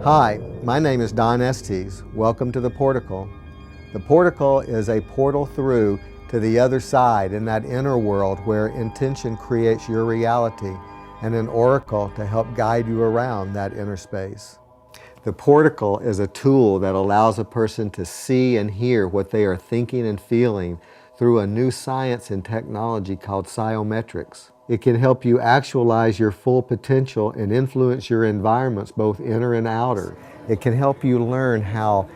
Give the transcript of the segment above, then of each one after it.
Hi, my name is Don Estes. Welcome to the Portico. The Portico is a portal through to the other side in that inner world where intention creates your reality, and an oracle to help guide you around that inner space. The Portico is a tool that allows a person to see and hear what they are thinking and feeling through a new science and technology called psychometrics. It can help you actualize your full potential and influence your environments, both inner and outer. It can help you learn how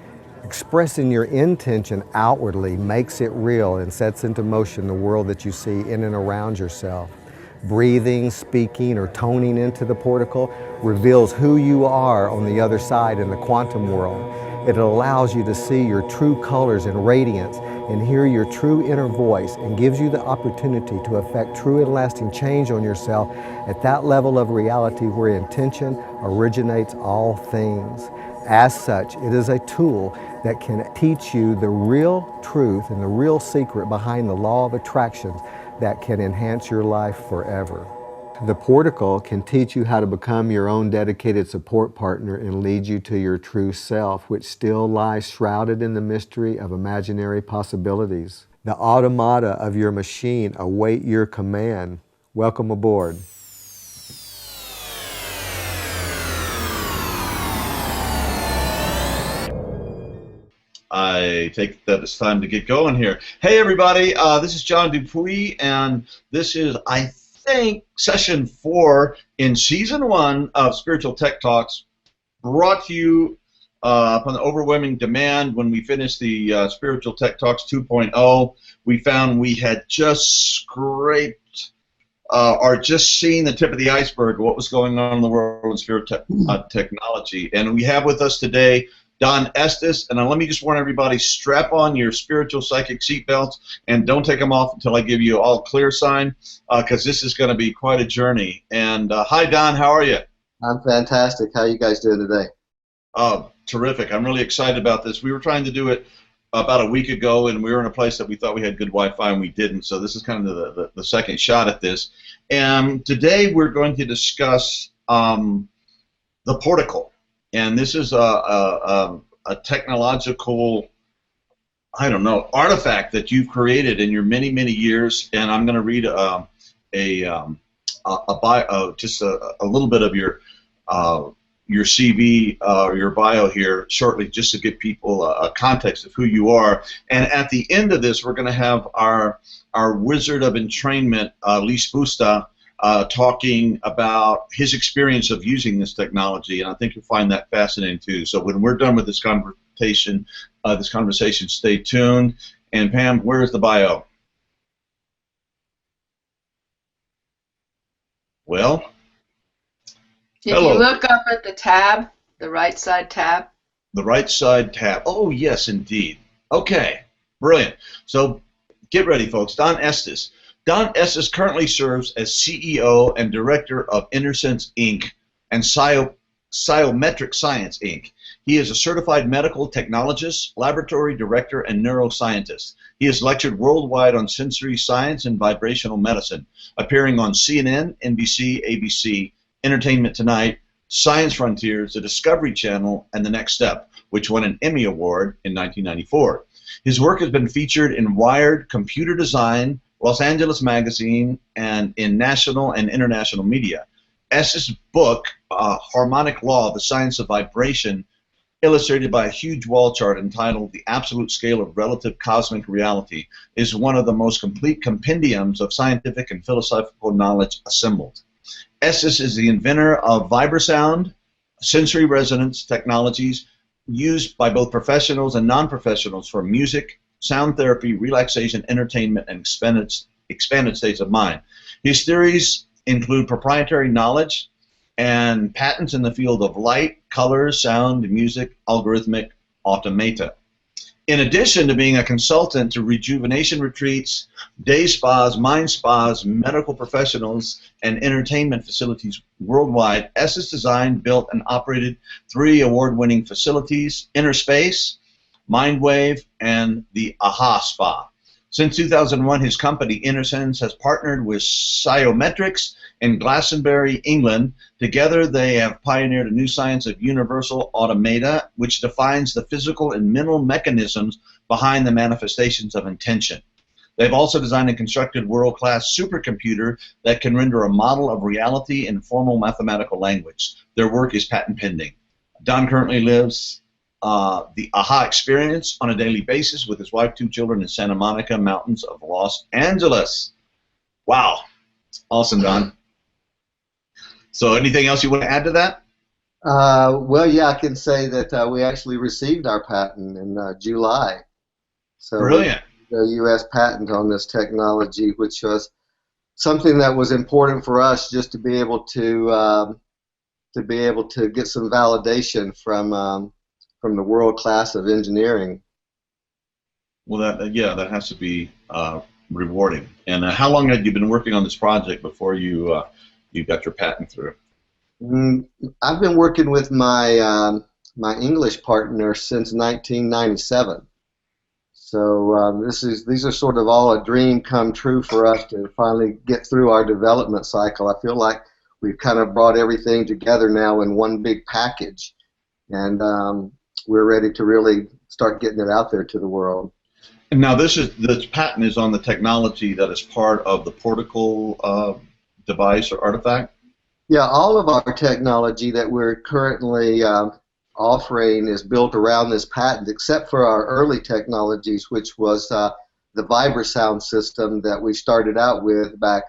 expressing your intention outwardly makes it real and sets into motion the world that you see in and around yourself. Breathing, speaking, or toning into the Portico reveals who you are on the other side in the quantum world. It allows you to see your true colors and radiance and hear your true inner voice, and gives you the opportunity to affect true and lasting change on yourself at that level of reality where intention originates all things. As such, it is a tool that can teach you the real truth and the real secret behind the law of attraction that can enhance your life forever. The Portico can teach you how to become your own dedicated support partner and lead you to your true self, which still lies shrouded in the mystery of imaginary possibilities. The automata of your machine await your command. Welcome aboard. I think that it's time to get going here. Hey everybody, this is John Dupuy, and this is, I think, session 4 in season 1 of Spiritual Tech Talks, brought to you upon the overwhelming demand. When we finished the Spiritual Tech Talks 2.0, we found we had just scraped or just seen the tip of the iceberg of what was going on in the world in spiritual technology. And we have with us today Don Estes, and let me just warn everybody, strap on your spiritual psychic seatbelts and don't take them off until I give you all clear sign, because this is going to be quite a journey. And hi Don, how are you? I'm fantastic. How are you guys doing today? Oh, terrific. I'm really excited about this. We were trying to do it about a week ago, and we were in a place that we thought we had good Wi-Fi, and we didn't, so this is kind of the second shot at this. And today we're going to discuss the Portico. And this is a technological, I don't know, artifact that you've created in your many, many years. And I'm going to read just a little bit of your CV or your bio here shortly, just to give people a context of who you are. And at the end of this, we're going to have our wizard of entrainment, Lee Spusta, talking about his experience of using this technology, and I think you'll find that fascinating too. So when we're done with this conversation, stay tuned. And Pam, where is the bio? Well, if hello. you look up at the tab, the right side tab. The right side tab. Oh yes, indeed. Okay, brilliant. So get ready, folks. Don Estes. Don Estes currently serves as CEO and Director of InnerSense Inc. and Psychometric Science Inc. He is a certified medical technologist, laboratory director, and neuroscientist. He has lectured worldwide on sensory science and vibrational medicine, appearing on CNN, NBC, ABC, Entertainment Tonight, Science Frontiers, The Discovery Channel, and The Next Step, which won an Emmy Award in 1994. His work has been featured in Wired, Computer Design, Los Angeles Magazine, and in national and international media. Estes' book, Harmonic Law, The Science of Vibration, illustrated by a huge wall chart entitled The Absolute Scale of Relative Cosmic Reality, is one of the most complete compendiums of scientific and philosophical knowledge assembled. Estes is the inventor of VibraSound Sensory Resonance technologies used by both professionals and non-professionals for music, sound therapy, relaxation, entertainment, and expanded states of mind. His theories include proprietary knowledge and patents in the field of light, color, sound, music, algorithmic automata. In addition to being a consultant to rejuvenation retreats, day spas, mind spas, medical professionals, and entertainment facilities worldwide, Estes designed, built, and operated 3 award-winning facilities: Inner Space, Mindwave, and the AHA Spa. Since 2001, his company, Intersense, has partnered with Psychometrics in Glastonbury, England. Together, they have pioneered a new science of universal automata, which defines the physical and mental mechanisms behind the manifestations of intention. They've also designed and constructed world-class supercomputer that can render a model of reality in formal mathematical language. Their work is patent pending. Don currently lives the AHA experience on a daily basis with his wife, 2 children in Santa Monica Mountains of Los Angeles. Wow. Awesome, Don. So anything else you want to add to that? Well, yeah, I can say that we actually received our patent in July. So Brilliant. The U.S. patent on this technology, which was something that was important for us just to be able to get some validation from the world class of engineering. Well, that has to be rewarding. And how long had you been working on this project before you got your patent through? I've been working with my my English partner since 1997. So these are sort of all a dream come true for us to finally get through our development cycle. I feel like we've kind of brought everything together now in one big package, and we're ready to really start getting it out there to the world. And now this patent is on the technology that is part of the Portical device or artifact? Yeah, all of our technology that we're currently offering is built around this patent, except for our early technologies, which was the VibraSound system that we started out with back.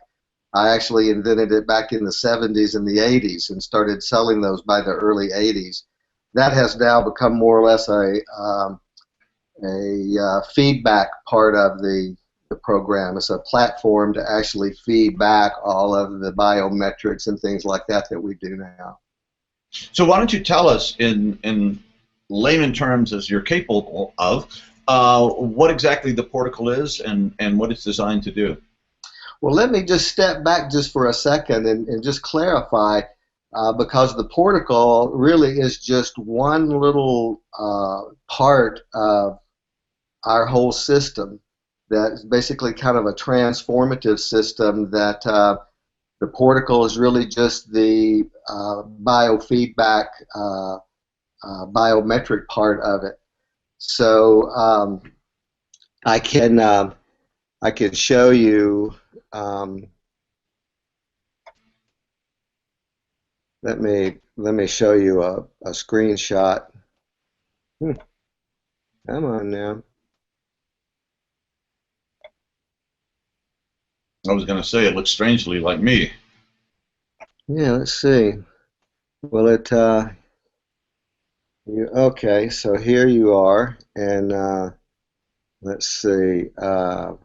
I actually invented it back in the 70s and the 80s and started selling those by the early 80s. That has now become more or less a feedback part of the program. It's a platform to actually feed back all of the biometrics and things like that we do now. So why don't you tell us in layman terms, as you're capable of, what exactly the Portical is and what it's designed to do? Well, let me just step back just for a second and just clarify, because the Portical really is just one little part of our whole system that's basically kind of a transformative system that the Portical is really just the biofeedback, biometric part of it. So I can show you. Let me show you a screenshot. Come on now. I was going to say it looks strangely like me. Yeah, let's see. Well, okay, so here you are, and let's see. All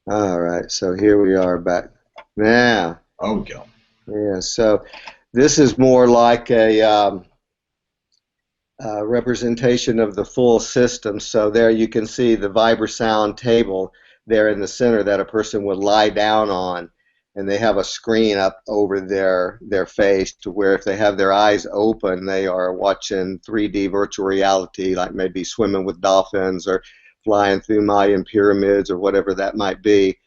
right, so here we are back now. Oh, we go. Yeah, so this is more like a representation of the full system. So there you can see the VibraSound table there in the center that a person would lie down on, and they have a screen up over their face to where if they have their eyes open, they are watching 3D virtual reality, like maybe swimming with dolphins or flying through Mayan pyramids or whatever that might be.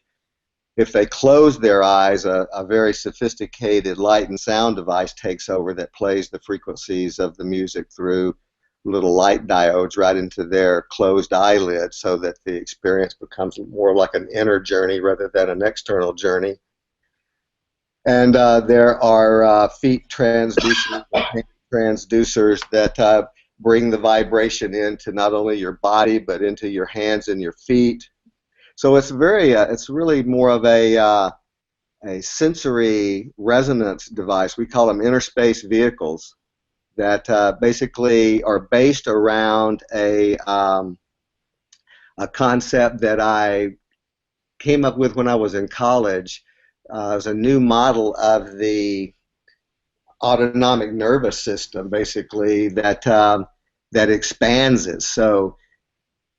If they close their eyes, a very sophisticated light and sound device takes over that plays the frequencies of the music through little light diodes right into their closed eyelids, so that the experience becomes more like an inner journey rather than an external journey. And there are feet transducers, transducers that bring the vibration into not only your body but into your hands and your feet. So it's it's really more of a sensory resonance device. We call them inner space vehicles that basically are based around a concept that I came up with when I was in college. It was a new model of the autonomic nervous system, basically, that expands it. So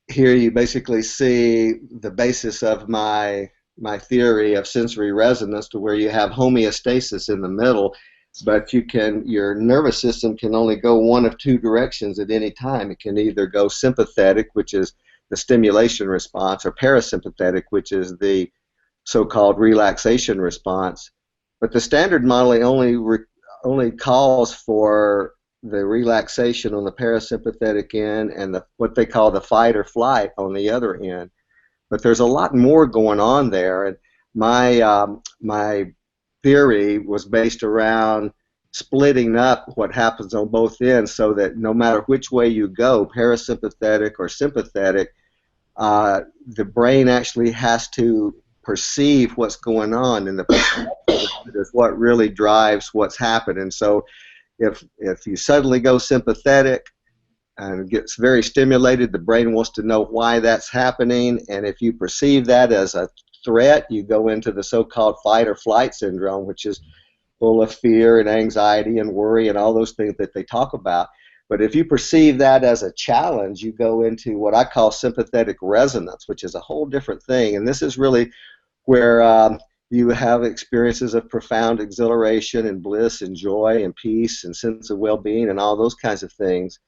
here you basically see the basis of my theory of sensory resonance, to where you have homeostasis in the middle, but your nervous system can only go one of two directions at any time. It can either go sympathetic, which is the stimulation response, or parasympathetic, which is the so-called relaxation response. But the standard modeling only calls for the relaxation on the parasympathetic end and what they call the fight or flight on the other end. But there's a lot more going on there, and my theory was based around splitting up what happens on both ends, so that no matter which way you go, parasympathetic or sympathetic, the brain actually has to perceive what's going on, and the perception is what really drives what's happening. So if you suddenly go sympathetic and it gets very stimulated, the brain wants to know why that's happening, and if you perceive that as a threat, you go into the so-called fight or flight syndrome, which is full of fear and anxiety and worry and all those things that they talk about. But if you perceive that as a challenge, you go into what I call sympathetic resonance, which is a whole different thing. And this is really where you have experiences of profound exhilaration and bliss and joy and peace and sense of well-being and all those kinds of things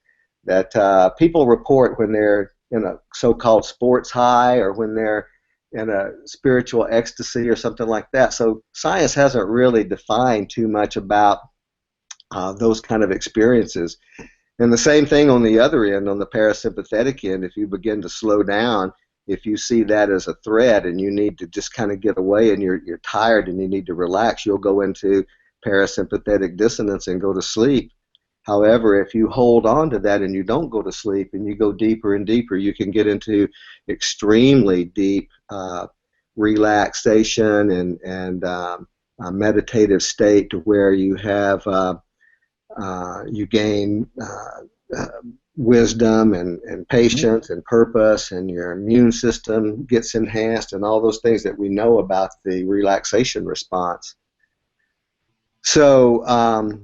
that people report when they're in a so-called sports high, or when they're in a spiritual ecstasy or something like that. So science hasn't really defined too much about those kind of experiences. And the same thing on the other end, on the parasympathetic end, if you begin to slow down, if you see that as a threat and you need to just kind of get away and you're tired and you need to relax, you'll go into parasympathetic dissonance and go to sleep. However, if you hold on to that and you don't go to sleep and you go deeper and deeper, you can get into extremely deep relaxation and a meditative state, to where you have you gain wisdom and patience and purpose, and your immune system gets enhanced, and all those things that we know about the relaxation response. So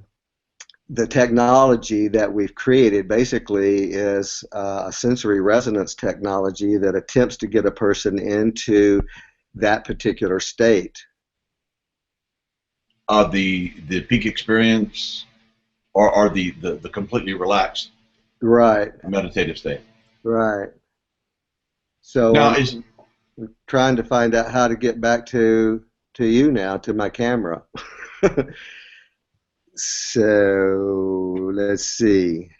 the technology that we've created basically is a sensory resonance technology that attempts to get a person into that particular state. The peak experience, or the completely relaxed, right, meditative state. Right. So now I'm trying to find out how to get back to you now, to my camera. So let's see.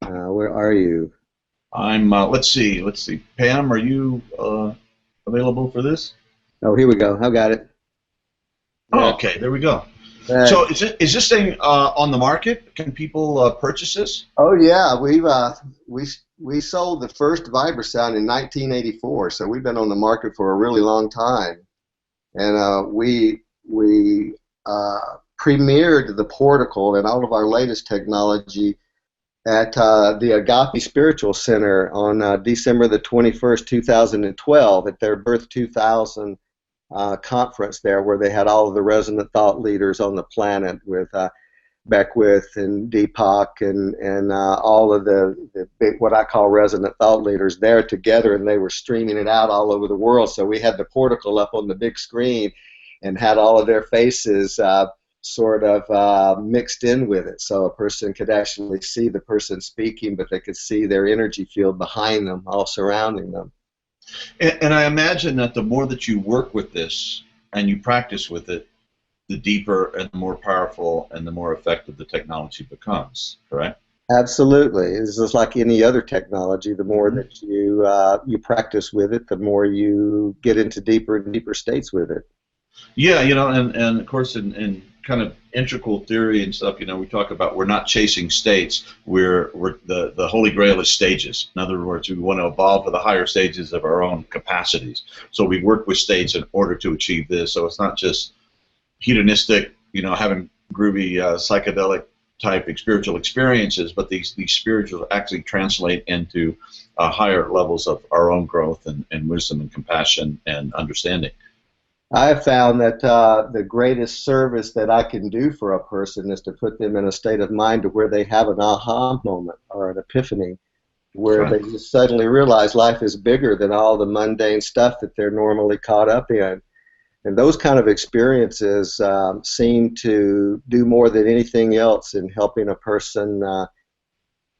Where are you? I'm. Let's see. Pam, are you available for this? Oh, here we go. I got it. Oh, okay, there we go. So is this thing on the market? Can people purchase this? Oh yeah, we sold the first VibraSound in 1984, so we've been on the market for a really long time, and we premiered the Portical and all of our latest technology at the Agape Spiritual Center on December the 21st, 2012, at their Birth 2000 conference there, where they had all of the resonant thought leaders on the planet, with Beckwith and Deepak and all of the big, what I call resonant thought leaders, there together, and they were streaming it out all over the world. So we had the Portical up on the big screen and had all of their faces sort of mixed in with it, so a person could actually see the person speaking, but they could see their energy field behind them, all surrounding them. And I imagine that the more that you work with this and you practice with it, the deeper and the more powerful and the more effective the technology becomes, correct? Absolutely. It's just like any other technology. The more that you practice with it, the more you get into deeper and deeper states with it. Yeah, and of course in kind of integral theory and stuff, we talk about we're not chasing states. We're the Holy Grail is stages. In other words, we want to evolve to the higher stages of our own capacities. So we work with states in order to achieve this. So it's not just hedonistic, having groovy psychedelic type spiritual experiences, but these spirituals actually translate into higher levels of our own growth and wisdom and compassion and understanding. I have found that the greatest service that I can do for a person is to put them in a state of mind to where they have an aha moment or an epiphany, where they just suddenly realize life is bigger than all the mundane stuff that they're normally caught up in. And those kind of experiences seem to do more than anything else in helping a person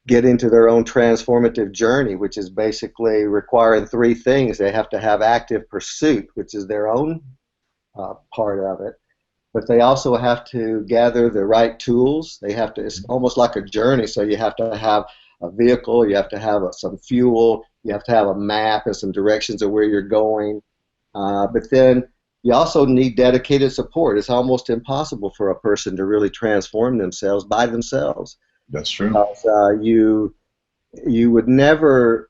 get into their own transformative journey, which is basically requiring three things. They have to have active pursuit, which is their own part of it. But they also have to gather the right tools. They have to, it's almost like a journey, so you have to have a vehicle, you have to have some fuel, you have to have a map and some directions of where you're going. But then you also need dedicated support. It's almost impossible for a person to really transform themselves by themselves. That's true. Because you would never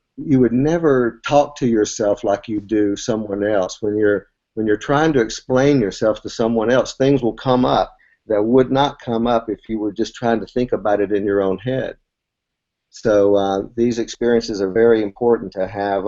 talk to yourself like you do someone else. When you're trying to explain yourself to someone else, things will come up that would not come up if you were just trying to think about it in your own head. So these experiences are very important to have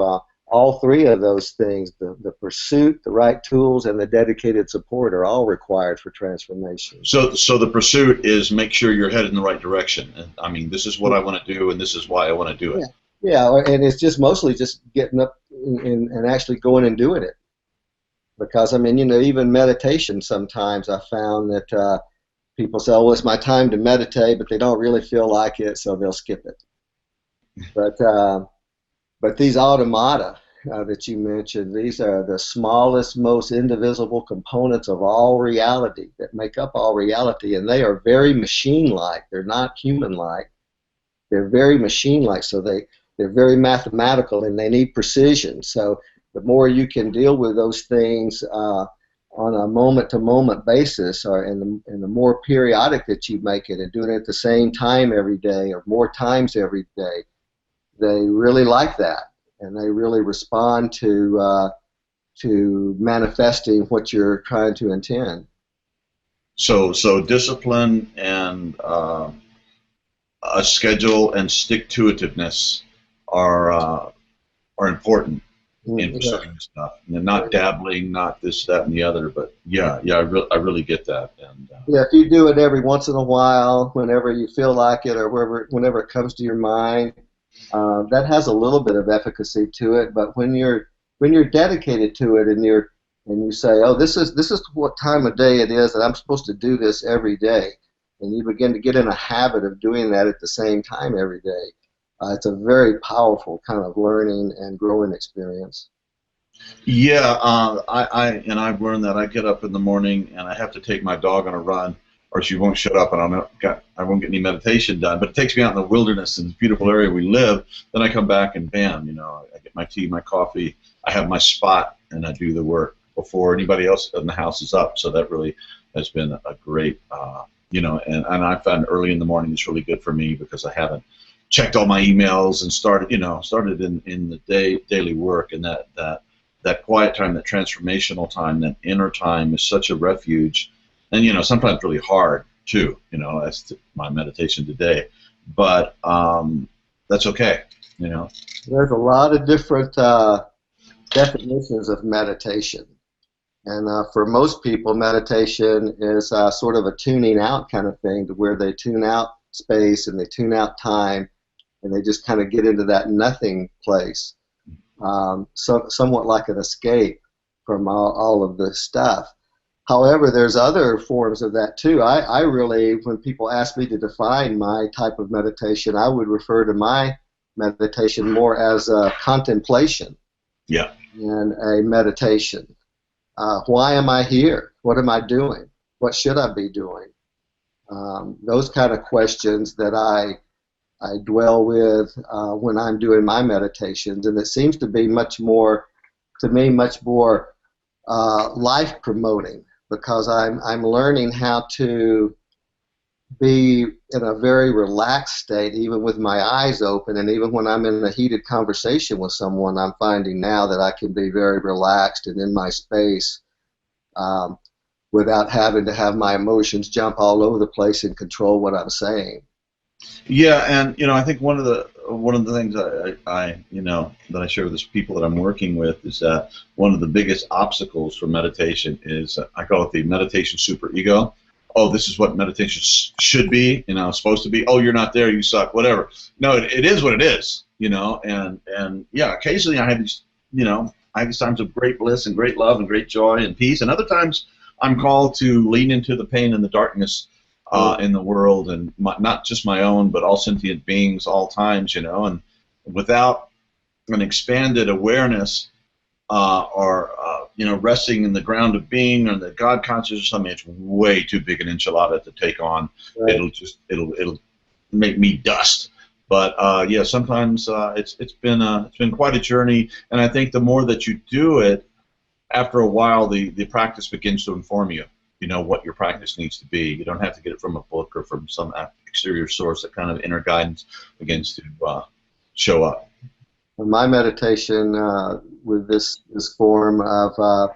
all three of those things, the pursuit, the right tools, and the dedicated support are all required for transformation. So the pursuit is make sure you're headed in the right direction. And I mean, this is what I want to do, and this is why I want to do it. Yeah, and it's just mostly just getting up and actually going and doing it. Because, I mean, you know, even meditation sometimes I found that people say, oh, it's my time to meditate, but they don't really feel like it, so they'll skip it. But these automata that you mentioned, these are the smallest, most indivisible components of all reality that make up all reality, and they are very machine-like. They're not human-like. They're very machine-like, so they're very mathematical, and they need precision. So the more you can deal with those things on a moment-to-moment basis, and the more periodic that you make it, and doing it at the same time every day or more times every day, they really like that, and they really respond to manifesting what you're trying to intend. So discipline and a schedule and stick-to-itiveness are important in pursuing stuff. And not dabbling, not this, that, and the other. But yeah, I really get that. And yeah, if you do it every once in a while, whenever you feel like it, or whenever it comes to your mind. That has a little bit of efficacy to it, but when you're dedicated to it and you say, oh, this is what time of day it is that I'm supposed to do this every day, and you begin to get in a habit of doing that at the same time every day, it's a very powerful kind of learning and growing experience. Yeah, I've learned that I get up in the morning and I have to take my dog on a run, or she won't shut up, and I won't get any meditation done. But it takes me out in the wilderness in this beautiful area we live. Then I come back and bam, you know, I get my tea, my coffee, I have my spot, and I do the work before anybody else in the house is up. So that really has been a great, you know, and I found early in the morning is really good for me because I haven't checked all my emails and started in the daily work, and that quiet time, that transformational time, that inner time is such a refuge. And, you know, sometimes really hard, too. You know, that's my meditation today. But that's okay, you know. There's a lot of different definitions of meditation. And for most people, meditation is sort of a tuning out kind of thing, to where they tune out space and they tune out time, and they just kind of get into that nothing place. Somewhat like an escape from all of this stuff. However, there's other forms of that too. I really, when people ask me to define my type of meditation, I would refer to my meditation more as a contemplation. Yeah. And a meditation. Why am I here? What am I doing? What should I be doing? Those kind of questions that I dwell with when I'm doing my meditations, and it seems to be much more life promoting, because I'm learning how to be in a very relaxed state, even with my eyes open, and even when I'm in a heated conversation with someone, I'm finding now that I can be very relaxed and in my space without having to have my emotions jump all over the place and control what I'm saying. Yeah, and you know, I think one of the things I you know, that I share with the people that I'm working with is that one of the biggest obstacles for meditation is I call it the meditation superego. Oh, this is what meditation should be, you know, supposed to be. Oh, you're not there, you suck, whatever. No, it is what it is, you know. And yeah, occasionally I have these, you know, I have these times of great bliss and great love and great joy and peace, and other times I'm called to lean into the pain and the darkness in the world, and not just my own, but all sentient beings, all times, you know. And without an expanded awareness you know, resting in the ground of being or the God consciousness or something, it's way too big an enchilada to take on. Right. It'll make me dust. But yeah, sometimes it's been quite a journey, and I think the more that you do it, after a while, the practice begins to inform you. You know what your practice needs to be. You don't have to get it from a book or from some exterior source. That kind of inner guidance begins to show up. My meditation with this form of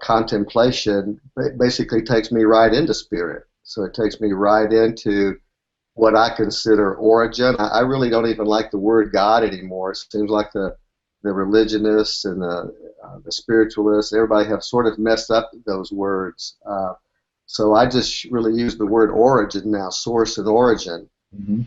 contemplation basically takes me right into spirit. So it takes me right into what I consider origin. I really don't even like the word God anymore. It seems like the religionists and the spiritualists, everybody have sort of messed up those words. So I just really use the word origin now, source and origin. Mm-hmm.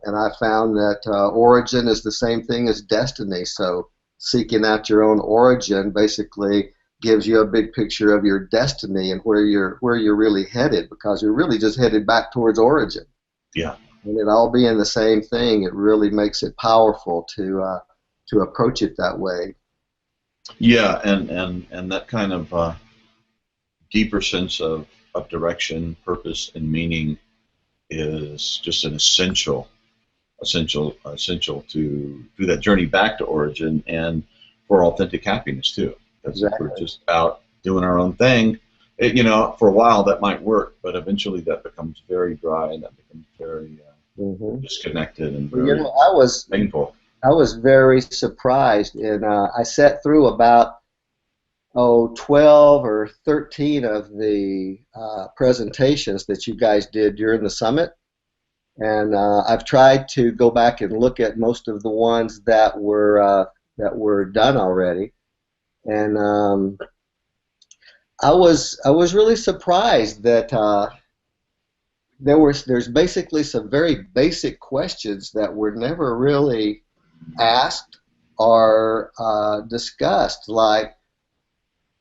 And I found that origin is the same thing as destiny. So seeking out your own origin basically gives you a big picture of your destiny and where you're really headed, because you're really just headed back towards origin. Yeah. And it all being the same thing, it really makes it powerful to approach it that way. Yeah, and that kind of deeper sense of direction, purpose, and meaning is just an essential to that journey back to origin and for authentic happiness too. Because exactly. If we're just out doing our own thing, you know, for a while that might work, but eventually that becomes very dry and that becomes very disconnected and very painful. I was very surprised, and I sat through about 12 or 13 of the presentations that you guys did during the summit, and I've tried to go back and look at most of the ones that were done already, and I was really surprised that there's basically some very basic questions that were never really asked or discussed. Like,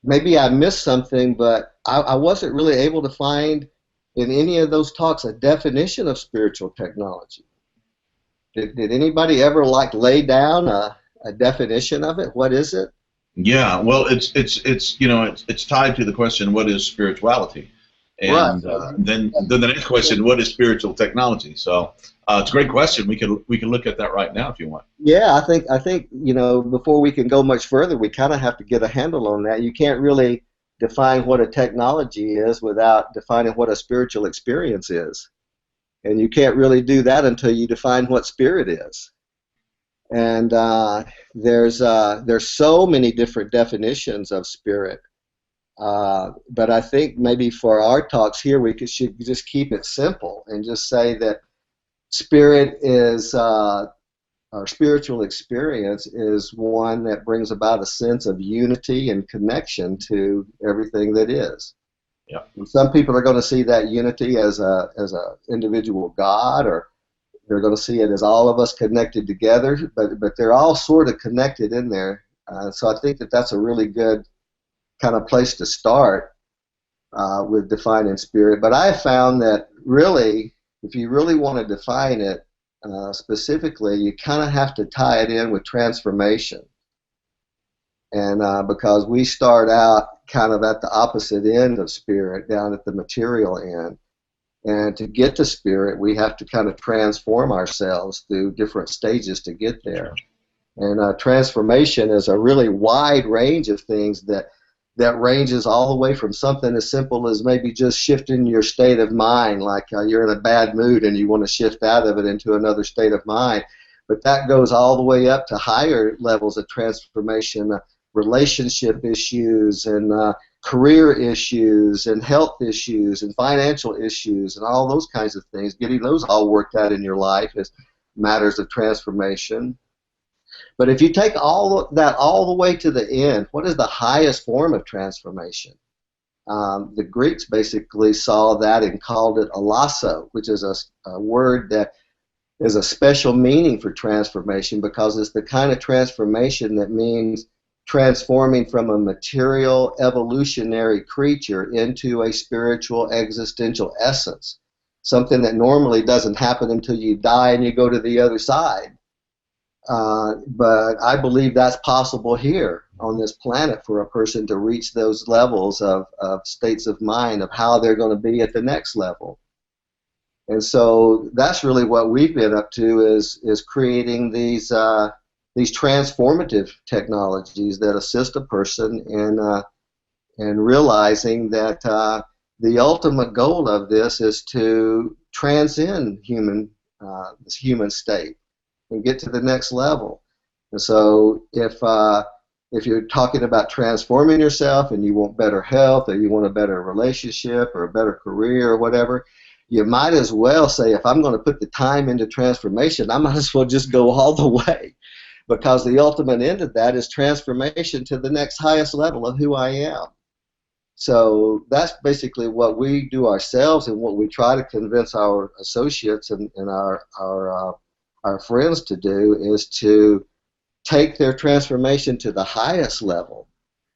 maybe I missed something, but I wasn't really able to find in any of those talks a definition of spiritual technology. Did anybody ever lay down a definition of it? What is it? Yeah, well, it's you know, it's tied to the question, what is spirituality? And right. Then the next question, what is spiritual technology? So it's a great question. We can look at that right now if you want. Yeah, I think you know, before we can go much further, we kind of have to get a handle on that. You can't really define what a technology is without defining what a spiritual experience is, and you can't really do that until you define what spirit is. And there's so many different definitions of spirit. But I think maybe for our talks here, should just keep it simple and just say that spirit is, our spiritual experience is one that brings about a sense of unity and connection to everything that is. Yeah. And some people are going to see that unity as a individual God, or they're going to see it as all of us connected together, but they're all sort of connected in there. So I think that that's a really good kind of place to start with defining spirit. But I found that really, if you really want to define it specifically, you kind of have to tie it in with transformation. And because we start out kind of at the opposite end of spirit, down at the material end. And to get to spirit, we have to kind of transform ourselves through different stages to get there. And transformation is a really wide range of things that ranges all the way from something as simple as maybe just shifting your state of mind, like you're in a bad mood and you want to shift out of it into another state of mind. But that goes all the way up to higher levels of transformation, relationship issues and career issues and health issues and financial issues and all those kinds of things. Getting those all worked out in your life is matters of transformation. But if you take all that all the way to the end, what is the highest form of transformation? The Greeks basically saw that and called it alasso, which is a word that is a special meaning for transformation, because it's the kind of transformation that means transforming from a material evolutionary creature into a spiritual existential essence. something that normally doesn't happen until you die and you go to the other side. But I believe that's possible here on this planet for a person to reach those levels of states of mind of how they're going to be at the next level. And so that's really what we've been up to is creating these transformative technologies that assist a person in realizing that the ultimate goal of this is to transcend this human state and get to the next level. And so if you're talking about transforming yourself and you want better health or you want a better relationship or a better career or whatever, you might as well say, if I'm going to put the time into transformation, I might as well just go all the way, because the ultimate end of that is transformation to the next highest level of who I am. So that's basically what we do ourselves and what we try to convince our associates and our friends to do, is to take their transformation to the highest level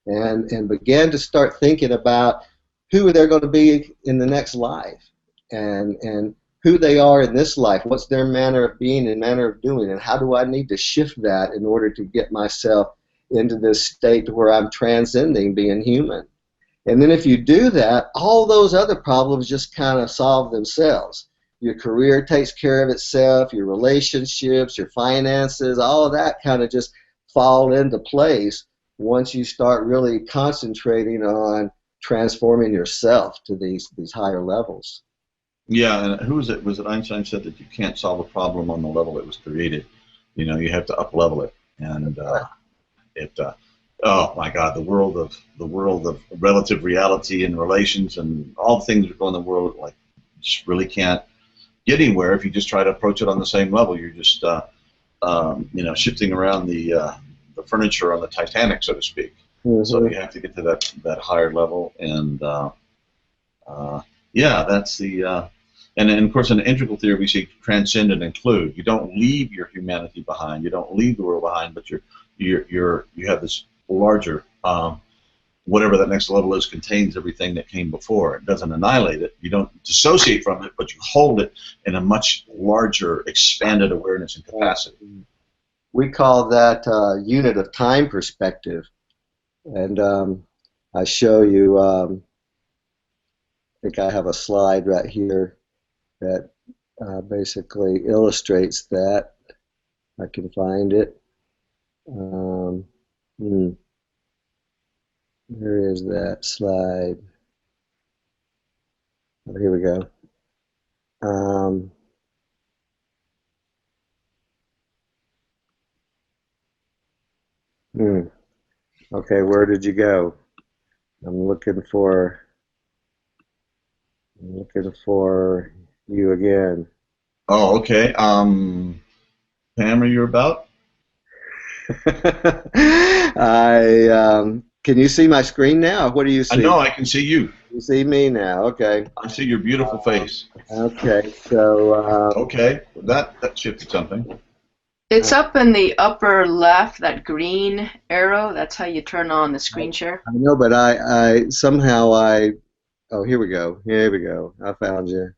and begin to start thinking about who they're going to be in the next life and who they are in this life, what's their manner of being and manner of doing, and how do I need to shift that in order to get myself into this state where I'm transcending being human. And then if you do that, all those other problems just kind of solve themselves. Your career takes care of itself, your relationships, your finances, all of that kind of just fall into place once you start really concentrating on transforming yourself to these higher levels. Yeah, and who was it? Was it Einstein said that you can't solve a problem on the level it was created? You know, you have to up-level it, and oh my God, the world of relative reality and relations and all the things that go in the world, like, just really can't get anywhere if you just try to approach it on the same level. You're just you know, shifting around the furniture on the Titanic, so to speak. Mm-hmm. So you have to get to that higher level, and yeah, that's the and of course in the integral theory we see transcend and include. You don't leave your humanity behind. You don't leave the world behind, but you have this larger whatever that next level is contains everything that came before. It doesn't annihilate it. You don't dissociate from it, but you hold it in a much larger, expanded awareness and capacity. We call that unit of time perspective. And I show you, I think I have a slide right here that basically illustrates that. I can find it. Where is that slide? Oh, here we go. Okay, where did you go? I'm looking for you again. Oh, okay. Pam, are you about? Can you see my screen now? What do you see? No, I can see you. You see me now? Okay. I see your beautiful face. Okay, so. Okay, that shifted something. It's up in the upper left, that green arrow. That's how you turn on the screen share. I know, but I somehow oh, here we go. Here we go. I found you.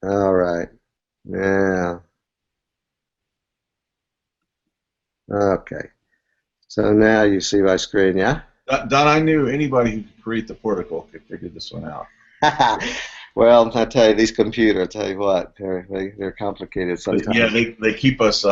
All right. Now. Okay. So now you see my screen, yeah? Don, I knew anybody who could create the portico could figure this one out. Well, I tell you, these computers, I tell you what, they're complicated sometimes. Yeah, they keep us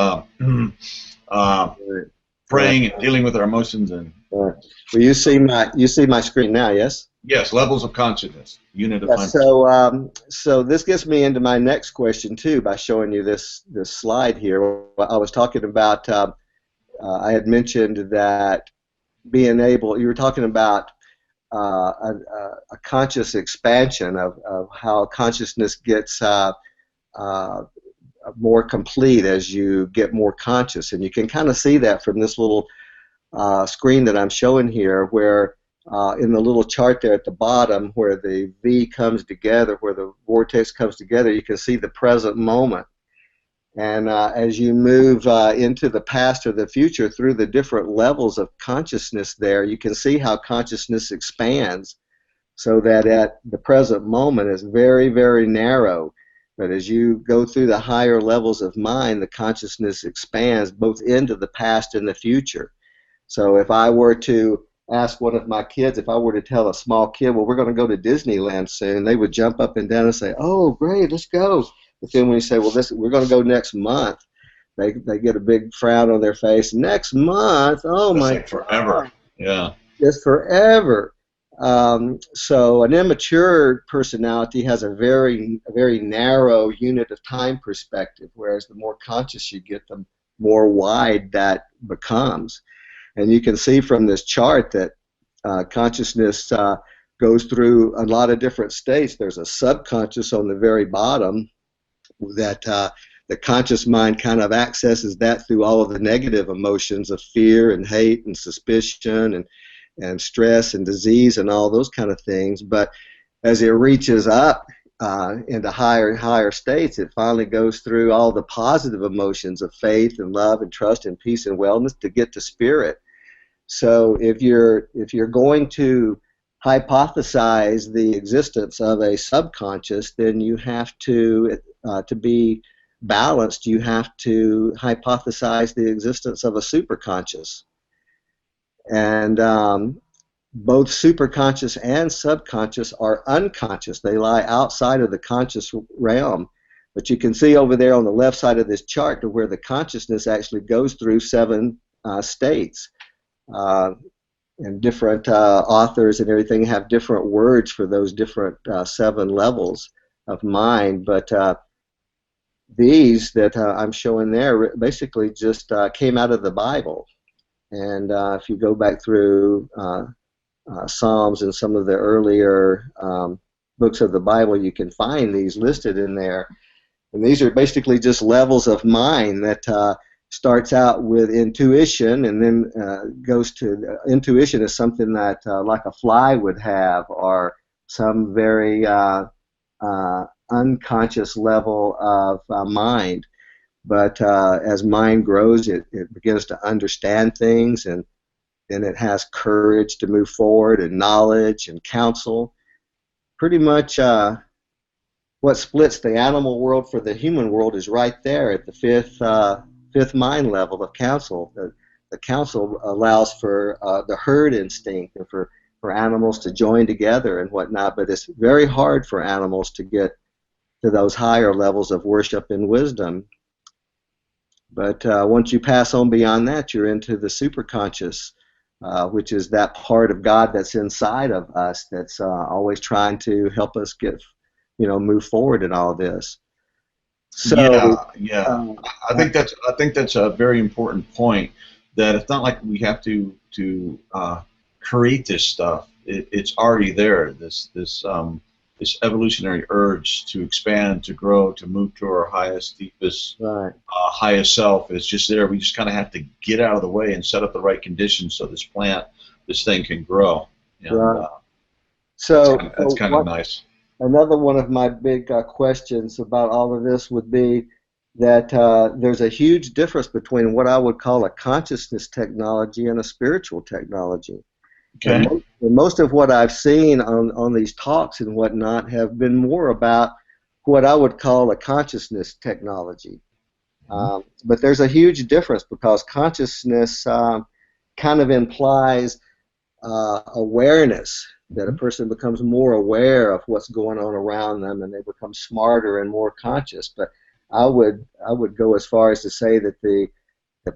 praying and dealing with our emotions and. Well, you see my screen now, yes? Yes, levels of consciousness, unit of consciousness. So this gets me into my next question too by showing you this slide here. I was talking about. I had mentioned that being able. You were talking about. A conscious expansion of how consciousness gets more complete as you get more conscious, and you can kind of see that from this little screen that I'm showing here, where in the little chart there at the bottom, where the V comes together, where the vortex comes together, you can see the present moment. And as you move into the past or the future through the different levels of consciousness there, you can see how consciousness expands so that at the present moment it's very, very narrow. But as you go through the higher levels of mind, the consciousness expands both into the past and the future. So if I were to ask one of my kids, if I were to tell a small kid, well, we're going to go to Disneyland soon, they would jump up and down and say, oh, great, let's go. But then when you say, well, we're going to go next month, they get a big frown on their face. Next month? Oh, That's my like forever. God. Yeah. Just forever. So an immature personality has a very narrow unit of time perspective, whereas the more conscious you get, the more wide that becomes. And you can see from this chart that consciousness goes through a lot of different states. There's a subconscious on the very bottom that the conscious mind kind of accesses that through all of the negative emotions of fear and hate and suspicion and stress and disease and all those kind of things. But as it reaches up into higher states, it finally goes through all the positive emotions of faith and love and trust and peace and wellness to get to spirit. So if you're going to hypothesize the existence of a subconscious, then you have to be balanced, you have to hypothesize the existence of a superconscious. And both superconscious and subconscious are unconscious. They lie outside of the conscious realm. But you can see over there on the left side of this chart to where the consciousness actually goes through 7 states. And different authors and everything have different words for those different 7 levels of mind. But these that I'm showing there basically just came out of the Bible. And if you go back through Psalms and some of the earlier books of the Bible, you can find these listed in there. And these are basically just levels of mind that starts out with intuition and then goes to intuition is something that like a fly would have, or some very unconscious level of mind. But as mind grows, it begins to understand things, and then it has courage to move forward, and knowledge and counsel. Pretty much what splits the animal world for the human world is right there at the fifth mind level of counsel. The counsel allows for the herd instinct and for animals to join together and whatnot, but it's very hard for animals to get to those higher levels of worship and wisdom. But once you pass on beyond that, you're into the superconscious, which is that part of God that's inside of us that's always trying to help us move forward in all this. So, yeah. I think that's a very important point. That it's not like we have to create this stuff. It's already there. This evolutionary urge to expand, to grow, to move to our highest, deepest, highest self is just there. We just kind of have to get out of the way and set up the right conditions so this thing can grow. And, right. So that's kind of nice. Another one of my big questions about all of this would be that there's a huge difference between what I would call a consciousness technology and a spiritual technology. Okay. And most of what I've seen on these talks and whatnot have been more about what I would call a consciousness technology. But there's a huge difference, because consciousness kind of implies awareness, that a person becomes more aware of what's going on around them and they become smarter and more conscious. But I would go as far as to say that the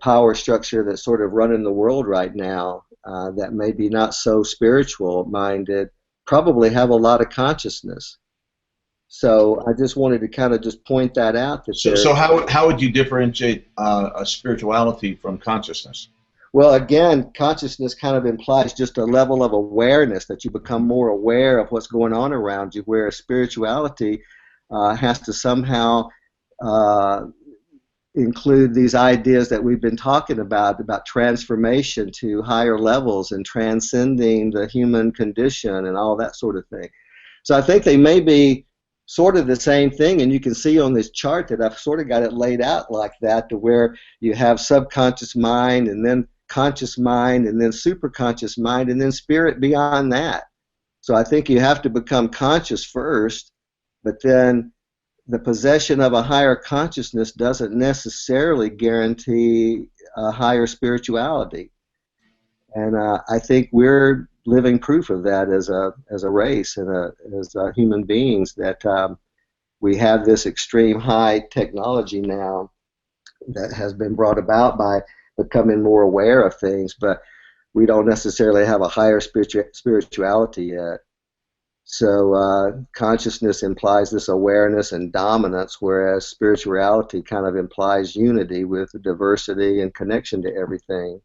power structure that's sort of running the world right now, that may be not so spiritual minded, probably have a lot of consciousness. So I just wanted to kind of just point that out. So how would you differentiate a spirituality from consciousness? Well, again, consciousness kind of implies just a level of awareness, that you become more aware of what's going on around you, whereas spirituality has to somehow include these ideas that we've been talking about transformation to higher levels and transcending the human condition and all that sort of thing. So I think they may be sort of the same thing, and you can see on this chart that I've sort of got it laid out like that, to where you have subconscious mind and then conscious mind and then superconscious mind and then spirit beyond that. So I think you have to become conscious first, but then the possession of a higher consciousness doesn't necessarily guarantee a higher spirituality. And I think we're living proof of that as a race and as human beings, that we have this extreme high technology now that has been brought about by becoming more aware of things, but we don't necessarily have a higher spirituality yet. So consciousness implies this awareness and dominance, whereas spirituality kind of implies unity with diversity and connection to everything.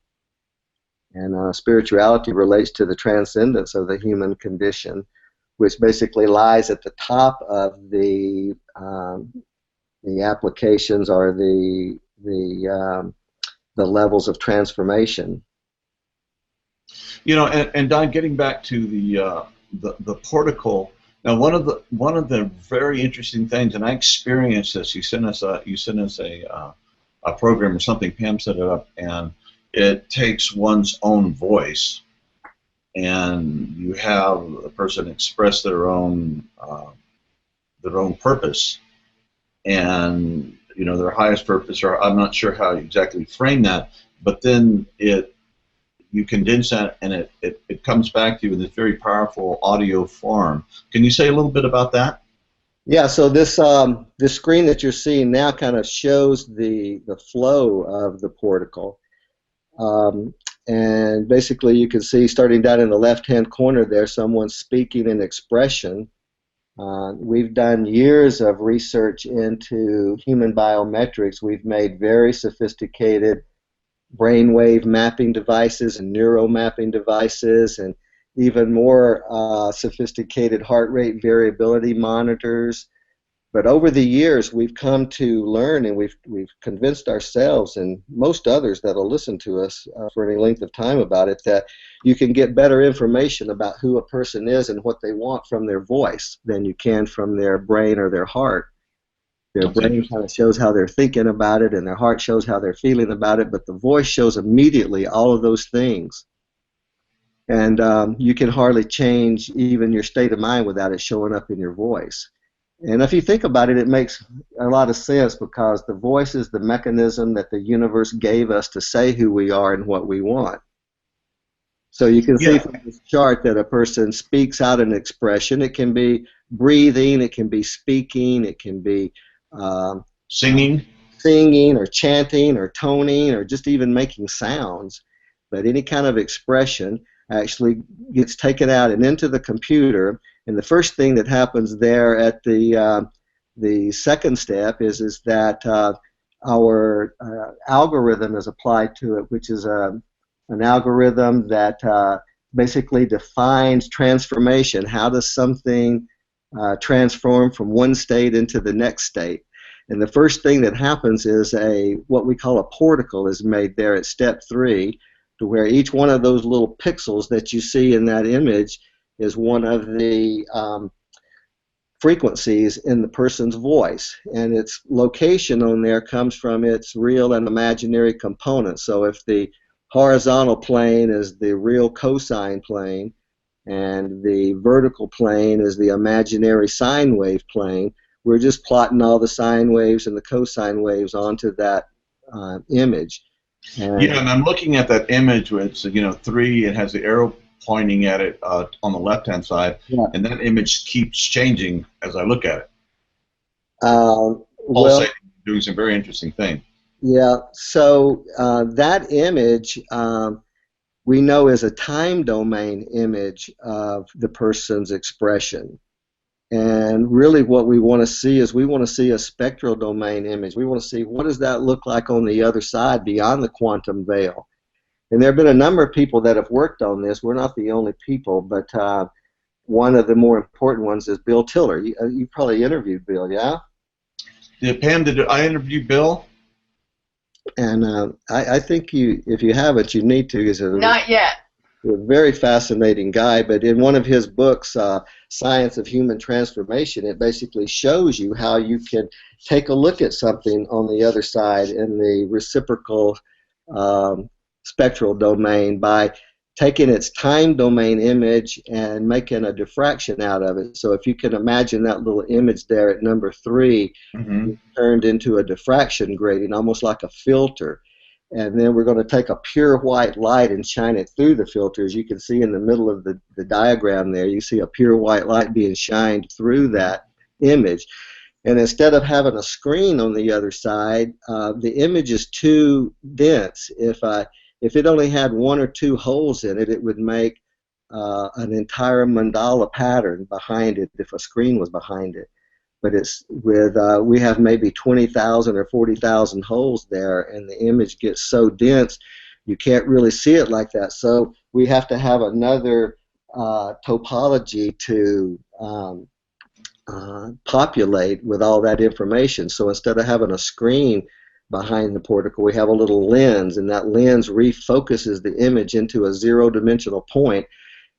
And spirituality relates to the transcendence of the human condition, which basically lies at the top of the applications or the levels of transformation. You know, and Don, getting back to the portico. Now, one of the very interesting things, and I experienced this. You sent us a program or something. Pam set it up, and it takes one's own voice, and you have a person express their own purpose, and you know, their highest purpose, or I'm not sure how you exactly frame that, but then you condense that, and it comes back to you in this very powerful audio form. Can you say a little bit about that? Yeah, so this screen that you're seeing now kind of shows the flow of the portico. And basically you can see, starting down in the left-hand corner there, someone speaking an expression. We've done years of research into human biometrics. We've made very sophisticated brainwave mapping devices and neuro mapping devices, and even more sophisticated heart rate variability monitors. But over the years, we've come to learn, and we've convinced ourselves and most others that will listen to us for any length of time about it, that you can get better information about who a person is and what they want from their voice than you can from their brain or their heart. Their brain kind of shows how they're thinking about it, and their heart shows how they're feeling about it, but the voice shows immediately all of those things. And you can hardly change even your state of mind without it showing up in your voice. And if you think about it, it makes a lot of sense, because the voice is the mechanism that the universe gave us to say who we are and what we want. So you can see from this chart that a person speaks out an expression. It can be breathing, it can be speaking, it can be singing or chanting or toning or just even making sounds. But any kind of expression actually gets taken out and into the computer. And the first thing that happens there at the second step is that our algorithm is applied to it, which is an algorithm that basically defines transformation. How does something transform from one state into the next state? And the first thing that happens is what we call a portico is made there at step 3, to where each one of those little pixels that you see in that image is one of the frequencies in the person's voice, and its location on there comes from its real and imaginary components. So if the horizontal plane is the real cosine plane, and the vertical plane is the imaginary sine wave plane, we're just plotting all the sine waves and the cosine waves onto that image. And and I'm looking at that image where it's 3. It has the arrow pointing at it on the left-hand side, and that image keeps changing as I look at it. Also doing some very interesting things. Yeah, so that image we know is a time domain image of the person's expression. And really what we want to see is we want to see a spectral domain image. We want to see what does that look like on the other side beyond the quantum veil. And there have been a number of people that have worked on this. We're not the only people, but one of the more important ones is Bill Tiller. You probably interviewed Bill, yeah? Yeah, Pam, did I interview Bill? And I think if you haven't, you need to. He's Not yet. A very fascinating guy, but in one of his books, Science of Human Transformation, it basically shows you how you can take a look at something on the other side in the reciprocal spectral domain by taking its time domain image and making a diffraction out of it. So if you can imagine that little image there at number 3, turned into a diffraction grating, almost like a filter. And then we're going to take a pure white light and shine it through the filter. As you can see in the middle of the diagram there, you see a pure white light being shined through that image. And instead of having a screen on the other side, the image is too dense. If it only had 1 or 2 holes in it, it would make an entire mandala pattern behind it if a screen was behind it. But it's with we have maybe 20,000 or 40,000 holes there, and the image gets so dense you can't really see it like that. So we have to have another topology to populate with all that information. So instead of having a screen behind the portico, we have a little lens, and that lens refocuses the image into a 0-dimensional point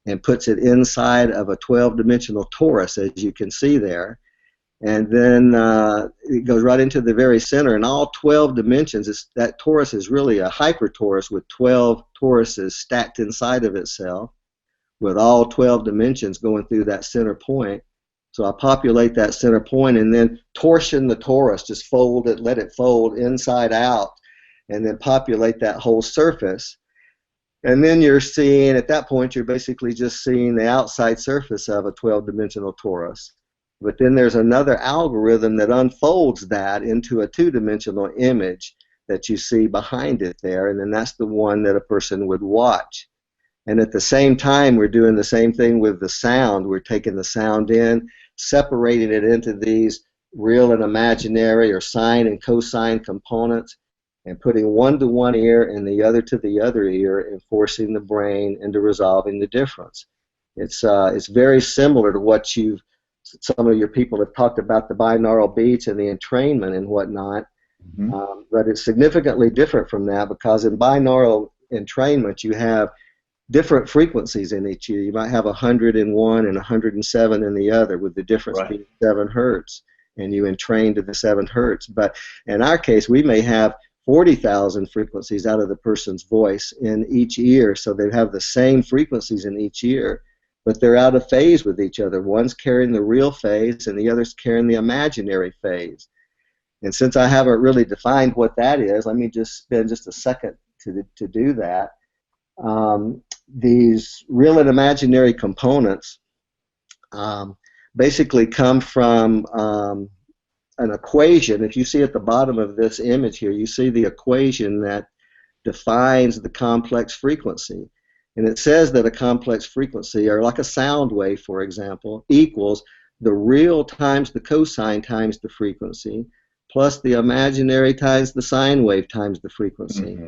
and puts it inside of a 12-dimensional torus, as you can see there. And then it goes right into the very center, and all 12 dimensions, that torus is really a hypertorus with 12 toruses stacked inside of itself, with all 12 dimensions going through that center point. So I populate that center point and then torsion the torus, just fold it, let it fold inside out, and then populate that whole surface. And then you're seeing, at that point, you're basically just seeing the outside surface of a 12-dimensional torus. But then there's another algorithm that unfolds that into a 2-dimensional image that you see behind it there, and then that's the one that a person would watch. And at the same time, we're doing the same thing with the sound. We're taking the sound in, separating it into these real and imaginary or sine and cosine components, and putting one to one ear and the other to the other ear, and forcing the brain into resolving the difference. It's very similar to what some of your people have talked about, the binaural beats and the entrainment and whatnot, but it's significantly different from that, because in binaural entrainment you have different frequencies in each ear. You might have 100 in one and 107 in the other, with the difference being 7 hertz, and you entrain to the 7 hertz. But in our case, we may have 40,000 frequencies out of the person's voice in each ear, so they have the same frequencies in each ear, but they're out of phase with each other. One's carrying the real phase and the other's carrying the imaginary phase. And since I haven't really defined what that is, let me just spend just a second to do that. These real and imaginary components basically come from an equation. If you see at the bottom of this image here, you see the equation that defines the complex frequency. And it says that a complex frequency, or like a sound wave, for example, equals the real times the cosine times the frequency, plus the imaginary times the sine wave times the frequency.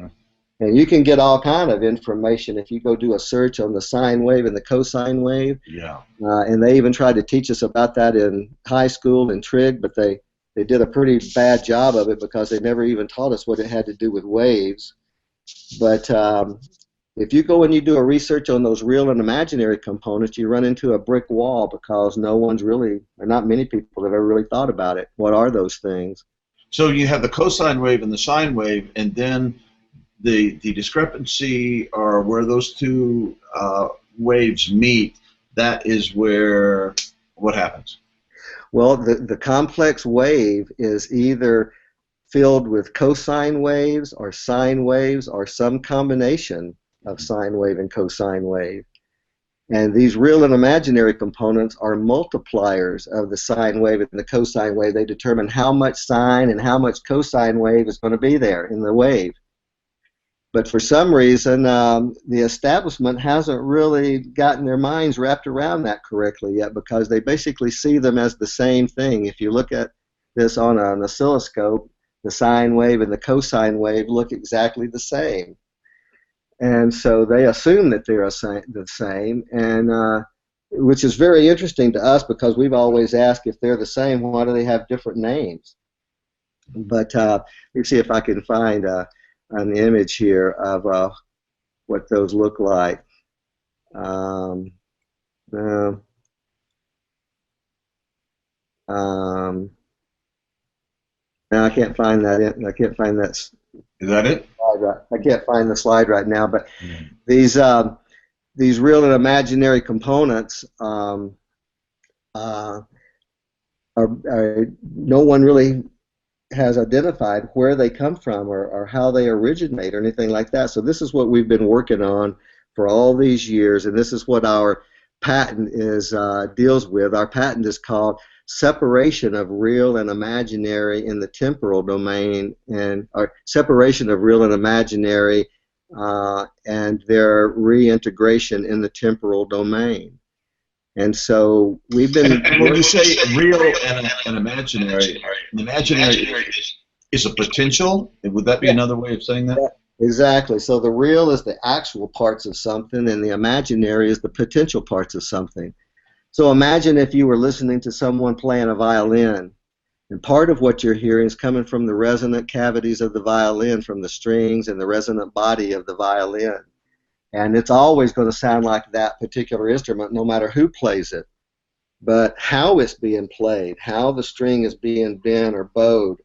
And you can get all kind of information if you go do a search on the sine wave and the cosine wave. And they even tried to teach us about that in high school in trig, but they did a pretty bad job of it, because they never even taught us what it had to do with waves. But if you go and you do a research on those real and imaginary components, you run into a brick wall, because no one's really, or not many people have ever really thought about it. What are those things? So you have the cosine wave and the sine wave, and then the discrepancy, or where those two waves meet, that is where what happens? Well, the complex wave is either filled with cosine waves or sine waves, or some combination of sine wave and cosine wave. And these real and imaginary components are multipliers of the sine wave and the cosine wave. They determine how much sine and how much cosine wave is going to be there in the wave. But for some reason, the establishment hasn't really gotten their minds wrapped around that correctly yet, because they basically see them as the same thing. If you look at this on an oscilloscope, the sine wave and the cosine wave look exactly the same. And so they assume that they're the same, and which is very interesting to us, because we've always asked, if they're the same, why do they have different names? But let me see if I can find an image here of what those look like. No, I can't find that. I can't find that. Is that it? I can't find the slide right now, but these these real and imaginary components no one really has identified where they come from or how they originate or anything like that. So this is what we've been working on for all these years, and this is what our patent deals with. Our patent is called separation of real and imaginary in the temporal domain, and or separation of real and imaginary and their reintegration in the temporal domain. And so we've been. And when you say real and imaginary, the imaginary is a potential. Would that be another way of saying that? Yeah, exactly. So the real is the actual parts of something, and the imaginary is the potential parts of something. So imagine if you were listening to someone playing a violin, and part of what you're hearing is coming from the resonant cavities of the violin, from the strings and the resonant body of the violin. And it's always going to sound like that particular instrument, no matter who plays it. But how it's being played, how the string is being bent or bowed,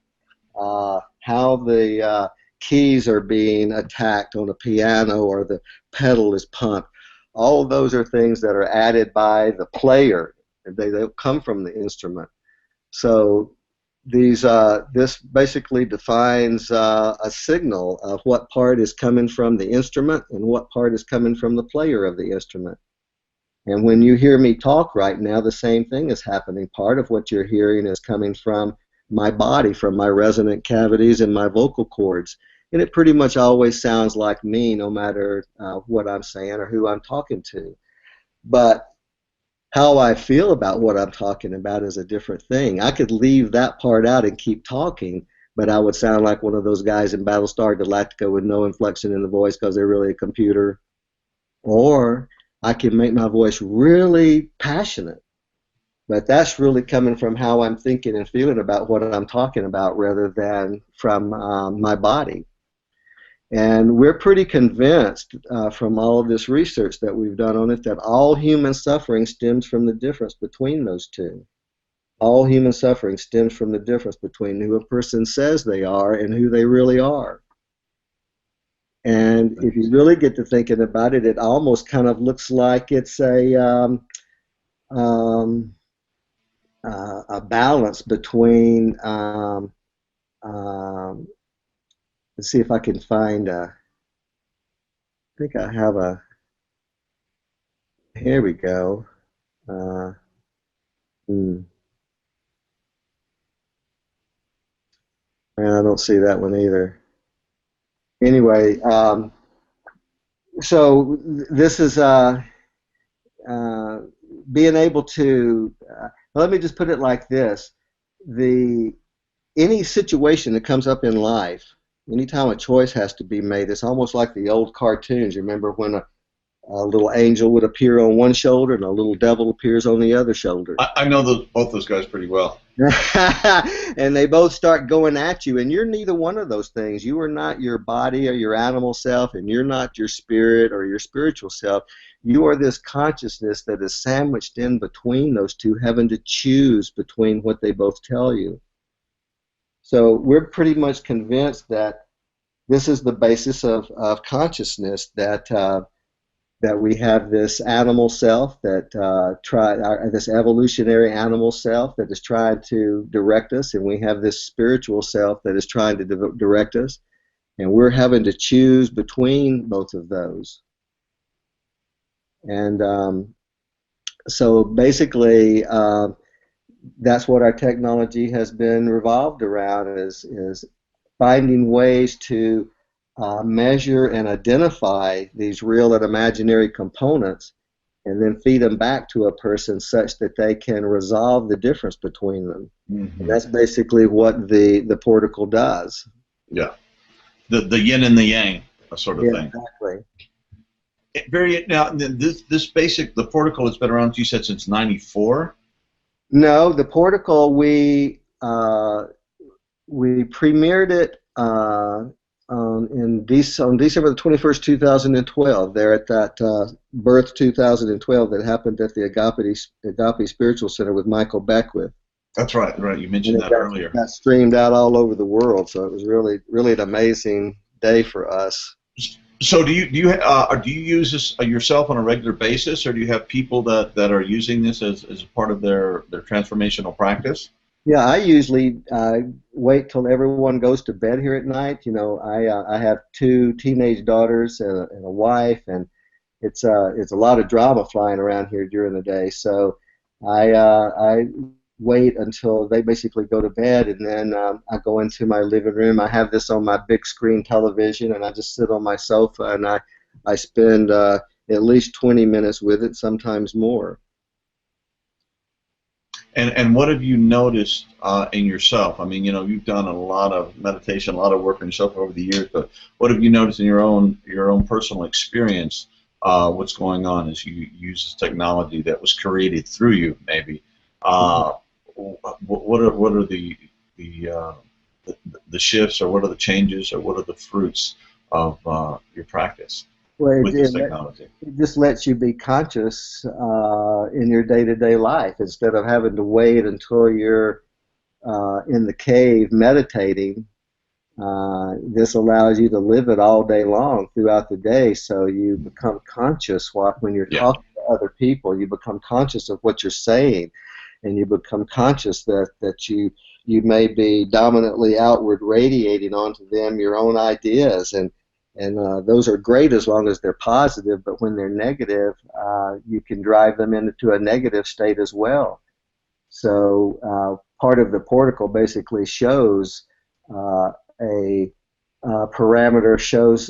how the keys are being attacked on a piano or the pedal is pumped, all of those are things that are added by the player. They come from the instrument. So this basically defines a signal of what part is coming from the instrument and what part is coming from the player of the instrument. And when you hear me talk right now, the same thing is happening. Part of what you're hearing is coming from my body, from my resonant cavities and my vocal cords. And it pretty much always sounds like me, no matter what I'm saying or who I'm talking to. But how I feel about what I'm talking about is a different thing. I could leave that part out and keep talking, but I would sound like one of those guys in Battlestar Galactica with no inflection in the voice because they're really a computer. Or I can make my voice really passionate, but that's really coming from how I'm thinking and feeling about what I'm talking about rather than from my body. And we're pretty convinced from all of this research that we've done on it that all human suffering stems from the difference between those two. All human suffering stems from the difference between who a person says they are and who they really are. And if you really get to thinking about it, it almost kind of looks like it's a balance between let's see if I can find I think I have here we go. I don't see that one either. Anyway, so this is being able to, let me just put it like this. Any situation that comes up in life, anytime a choice has to be made, it's almost like the old cartoons. You remember when a little angel would appear on one shoulder and a little devil appears on the other shoulder. I know both those guys pretty well. And they both start going at you, and you're neither one of those things. You are not your body or your animal self, and you're not your spirit or your spiritual self. You are this consciousness that is sandwiched in between those two, having to choose between what they both tell you. So we're pretty much convinced that this is the basis of consciousness, that we have this animal self that this evolutionary animal self that is trying to direct us, and we have this spiritual self that is trying to direct us, and we're having to choose between both of those. And so basically, that's what our technology has been revolved around, is finding ways to measure and identify these real and imaginary components and then feed them back to a person such that they can resolve the difference between them. Mm-hmm. And that's basically what the porticle does. Yeah, the yin and the yang sort of thing. Exactly. Now, the porticle has been around, you said, since '94? No, the porticle, we premiered it on December the 21st, 2012, there at that Birth 2012 that happened at the Agape Spiritual Center with Michael Beckwith. That's right. You mentioned that earlier. It got streamed out all over the world, so it was really an amazing day for us. So do you use this yourself on a regular basis, or do you have people that are using this as a part of their transformational practice? Yeah, I usually wait till everyone goes to bed here at night. You know, I have two teenage daughters and a wife, and it's a lot of drama flying around here during the day. So I wait until they basically go to bed, and then I go into my living room. I have this on my big screen television, and I just sit on my sofa, and I spend at least 20 minutes with it, sometimes more. And what have you noticed in yourself? I mean, you know, you've done a lot of meditation, a lot of work on yourself over the years, but what have you noticed in your own personal experience? What's going on as you use this technology that was created through you, maybe? What are the shifts, or what are the changes, or what are the fruits of your practice with this technology? It just lets you be conscious in your day-to-day life instead of having to wait until you're in the cave meditating. This allows you to live it all day long throughout the day, so you become conscious when you're talking to other people. You become conscious of what you're saying, and you become conscious that you may be dominantly outward radiating onto them your own ideas, and those are great as long as they're positive, but when they're negative, you can drive them into a negative state as well. So part of the portico basically shows a parameter, shows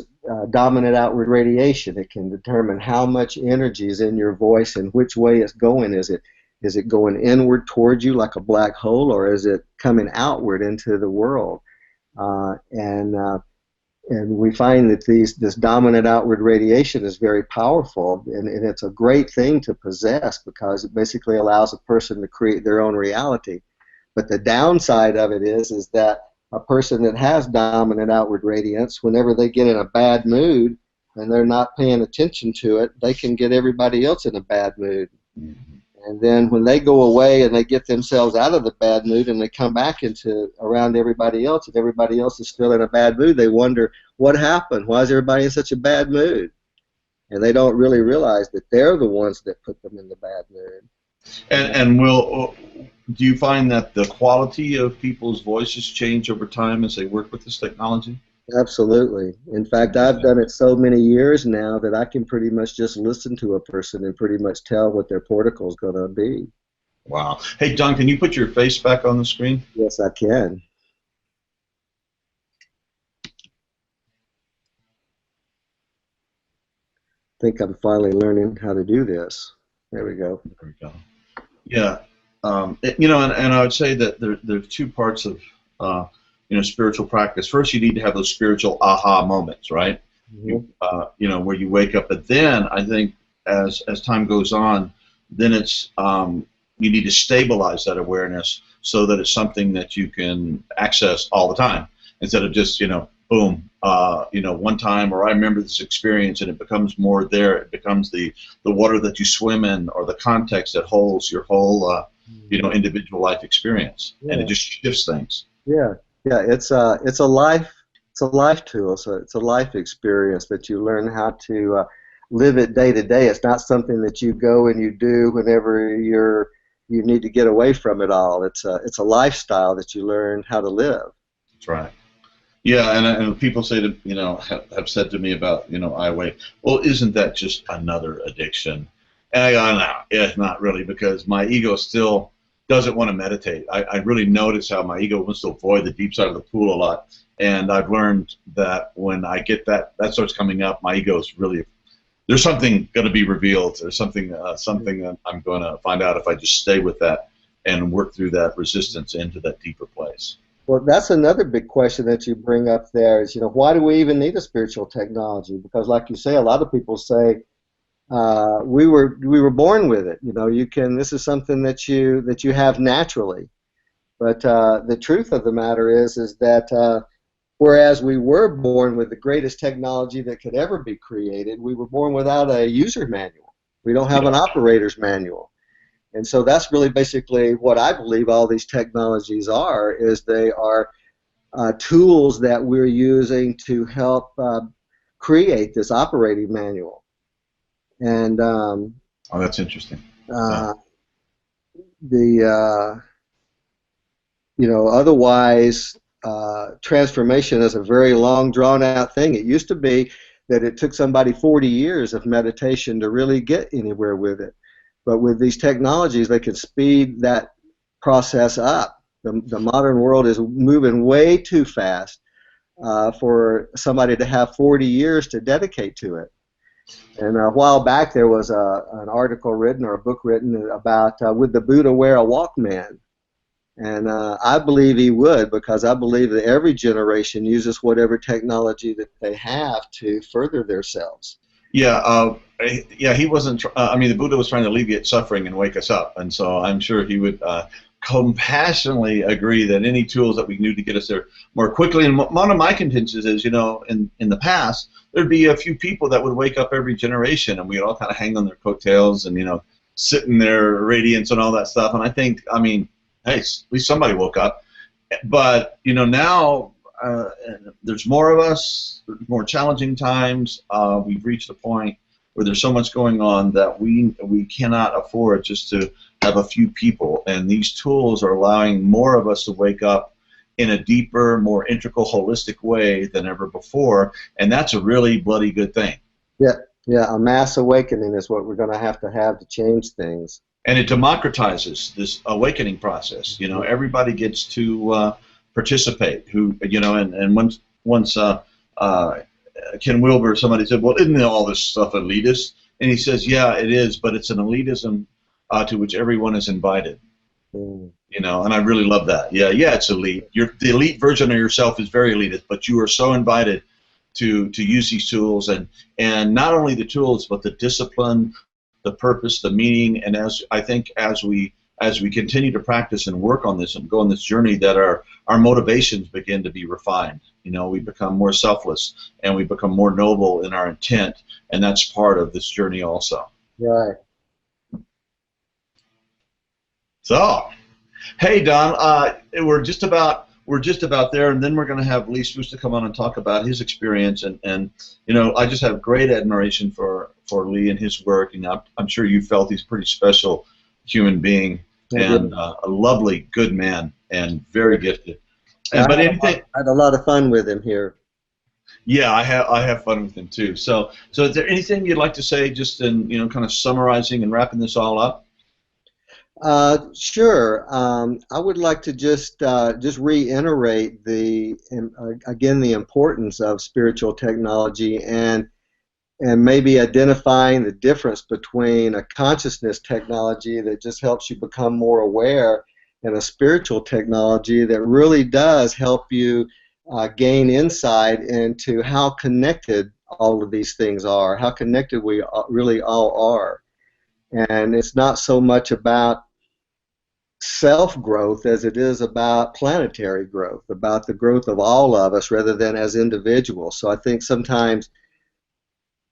dominant outward radiation. It can determine how much energy is in your voice and which way it's going. Is it going inward towards you like a black hole, or is it coming outward into the world? And we find that this dominant outward radiation is very powerful, and it's a great thing to possess because it basically allows a person to create their own reality. But the downside of it is that a person that has dominant outward radiance, whenever they get in a bad mood and they're not paying attention to it, they can get everybody else in a bad mood. And then when they go away and they get themselves out of the bad mood and they come back into around everybody else, and everybody else is still in a bad mood, they wonder, what happened? Why is everybody in such a bad mood? And they don't really realize that they're the ones that put them in the bad mood. And do you find that the quality of people's voices change over time as they work with this technology? Absolutely. In fact, I've done it so many years now that I can pretty much just listen to a person and pretty much tell what their portico is going to be. Wow. Hey, Don, can you put your face back on the screen? Yes, I can. I think I'm finally learning how to do this. There we go. There we go. Yeah. You know, and I would say that there's two parts of spiritual practice. First, you need to have those spiritual aha moments, right? Mm-hmm. You know, where you wake up. But then I think as time goes on, then it's you need to stabilize that awareness so that it's something that you can access all the time instead of just boom, one time, or I remember this experience, and it becomes more there. It becomes the water that you swim in, or the context that holds your whole individual life experience, and it just shifts things. Yeah. Yeah, it's a life tool. So it's a life experience that you learn how to live it day to day. It's not something that you go and you do whenever you need to get away from it all. It's a lifestyle that you learn how to live. That's right. Yeah, and people say that have said to me about iWave. Well, isn't that just another addiction? And I go, no, it's not really, because my ego still doesn't want to meditate. I really notice how my ego wants to avoid the deep side of the pool a lot, and I've learned that when I get that starts coming up, my ego is really, there's something going to be revealed. There's something that I'm going to find out if I just stay with that and work through that resistance into that deeper place. Well, that's another big question that you bring up there is, why do we even need a spiritual technology? Because like you say, a lot of people say, we were born with it. This is something that you have naturally. But the truth of the matter is that whereas we were born with the greatest technology that could ever be created, we were born without a user manual. We don't have an operator's manual. And so that's really basically what I believe all these technologies are, is they are tools that we're using to help create this operating manual. And Oh, that's interesting. Otherwise, transformation is a very long, drawn-out thing. It used to be that it took somebody 40 years of meditation to really get anywhere with it. But with these technologies, they can speed that process up. The modern world is moving way too fast for somebody to have 40 years to dedicate to it. And a while back, there was an article written or a book written about would the Buddha wear a Walkman? And I believe he would, because I believe that every generation uses whatever technology that they have to further themselves. Yeah, he wasn't. I mean, the Buddha was trying to alleviate suffering and wake us up, and so I'm sure he would compassionately agree that any tools that we knew to get us there more quickly. And one of my contentions is, in the past, there'd be a few people that would wake up every generation, and we'd all kind of hang on their coattails and sit in their radiance and all that stuff. And I think, hey, at least somebody woke up. But now there's more of us. There's more challenging times. We've reached a point where there's so much going on that we cannot afford just to have a few people. And these tools are allowing more of us to wake up in a deeper, more integral, holistic way than ever before. And that's a really bloody good thing. Yeah, a mass awakening is what we're going to have to change things. And it democratizes this awakening process. Everybody gets to participate. And once Ken Wilber, somebody said, "Well, isn't all this stuff elitist?" And he says, "Yeah, it is, but it's an elitism to which everyone is invited." And I really love that. Yeah, it's elite. The elite version of yourself is very elitist, but you are so invited to use these tools, and not only the tools, but the discipline, the purpose, the meaning. And as we continue to practice and work on this and go on this journey, that our motivations begin to be refined. We become more selfless, and we become more noble in our intent, and that's part of this journey also. Right. So, hey Don, we're just about there, and then we're going to have Lee Spruce to come on and talk about his experience, and I just have great admiration for Lee and his work, and I'm sure you felt he's a pretty special human being, and a lovely, good man, and very gifted. I had a lot of fun with him here. Yeah, I have fun with him too. So is there anything you'd like to say, just in kind of summarizing and wrapping this all up? Sure. I would like to just reiterate again the importance of spiritual technology and maybe identifying the difference between a consciousness technology that just helps you become more aware and a spiritual technology that really does help you gain insight into how connected all of these things are, how connected we really all are. And it's not so much about self-growth as it is about planetary growth, about the growth of all of us rather than as individuals. So I think sometimes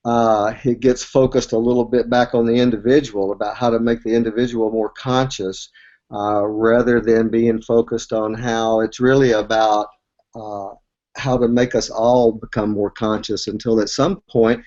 it gets focused a little bit back on the individual, about how to make the individual more conscious, rather than being focused on how it's really about how to make us all become more conscious, until at some point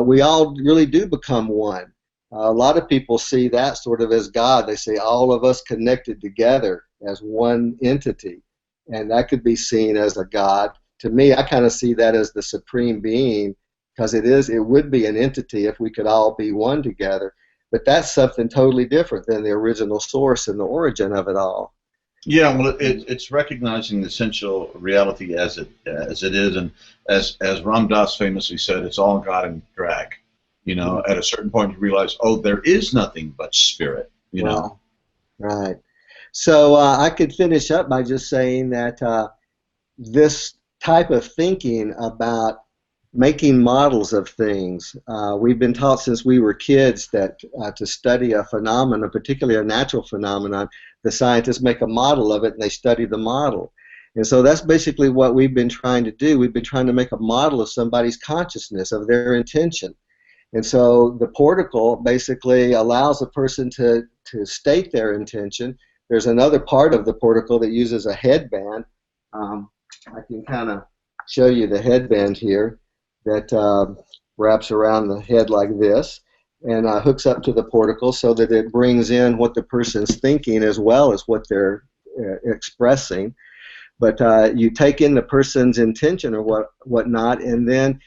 we all really do become one. A lot of people see that sort of as God. They say all of us connected together as one entity, and that could be seen as a God. To me, I kind of see that as the supreme being, because it would be an entity if we could all be one together. But that's something totally different than the original source and the origin of it all. Yeah, well, it's recognizing the essential reality as it is, and as Ram Dass famously said, it's all God and drag. At a certain point you realize, oh, there is nothing but spirit. Right. So I could finish up by just saying that this type of thinking about making models of things, we've been taught since we were kids that to study a phenomenon, particularly a natural phenomenon, the scientists make a model of it and they study the model. And so that's basically what we've been trying to do. We've been trying to make a model of somebody's consciousness, of their intention. And so the portico basically allows a person to state their intention. There's another part of the portico that uses a headband. I can kind of show you the headband here. that wraps around the head like this and hooks up to the portico so that it brings in what the person's thinking as well as what they're expressing. But you take in the person's intention or whatnot, and then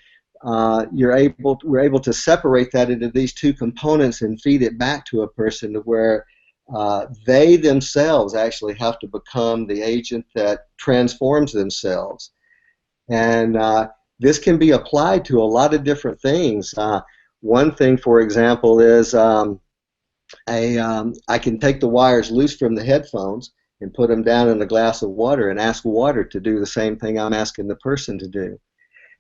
we're able to separate that into these two components and feed it back to a person to where they themselves actually have to become the agent that transforms themselves. And this can be applied to a lot of different things. One thing, for example, is I can take the wires loose from the headphones and put them down in a glass of water and ask water to do the same thing I'm asking the person to do.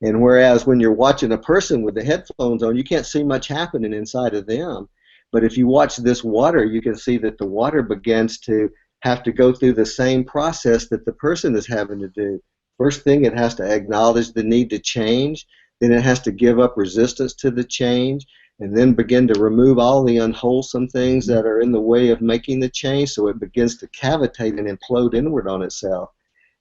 And whereas when you're watching a person with the headphones on, you can't see much happening inside of them. But if you watch this water, you can see that the water begins to have to go through the same process that the person is having to do. First thing, it has to acknowledge the need to change. Then it has to give up resistance to the change, and then begin to remove all the unwholesome things that are in the way of making the change, so it begins to cavitate and implode inward on itself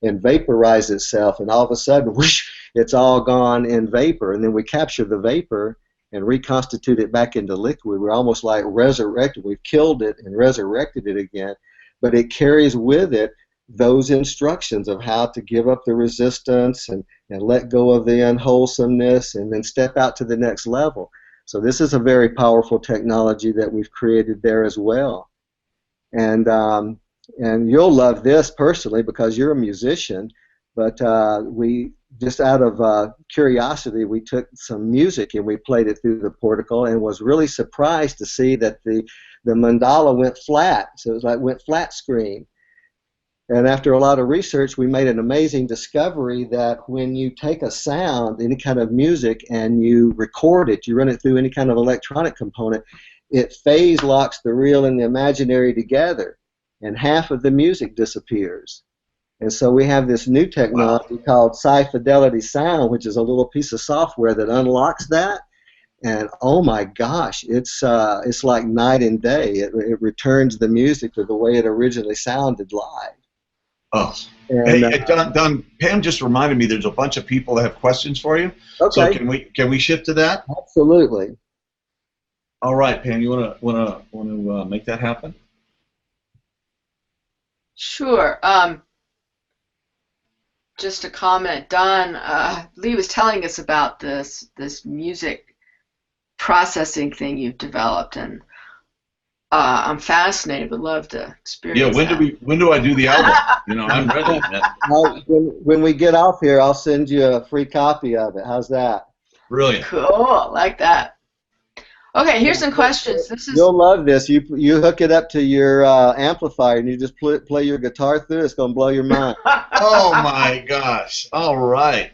and vaporize itself, and all of a sudden, whoosh, it's all gone in vapor. And then we capture the vapor and reconstitute it back into liquid. We're almost like resurrected. We've killed it and resurrected it again, but it carries with it those instructions of how to give up the resistance and let go of the unwholesomeness and then step out to the next level. So this is a very powerful technology that we've created there as well. And you'll love this personally because you're a musician, but we just out of curiosity, we took some music and we played it through the portico and was really surprised to see that the mandala went flat. So it was like went flat screen. And after a lot of research, we made an amazing discovery that when you take a sound, any kind of music, and you record it, you run it through any kind of electronic component, it phase locks the real and the imaginary together, and half of the music disappears. And so we have this new technology called Psychedelic sound, which is a little piece of software that unlocks that. And oh my gosh, it's like night and day. It returns the music to the way it originally sounded live. Oh, and, hey, Don, Pam just reminded me there's a bunch of people that have questions for you. Okay. So can we shift to that? Absolutely. All right, Pam, you wanna make that happen? Sure. Just a comment. Don, Lee was telling us about this music processing thing you've developed, and I'm fascinated. Would love to experience. Yeah, when do I do the album? I'm ready. When we get off here, I'll send you a free copy of it. How's that? Brilliant. Cool, like that. Okay, here's some questions. You'll love this. You hook it up to your amplifier and you just play your guitar through. It's going to blow your mind. Oh my gosh! All right.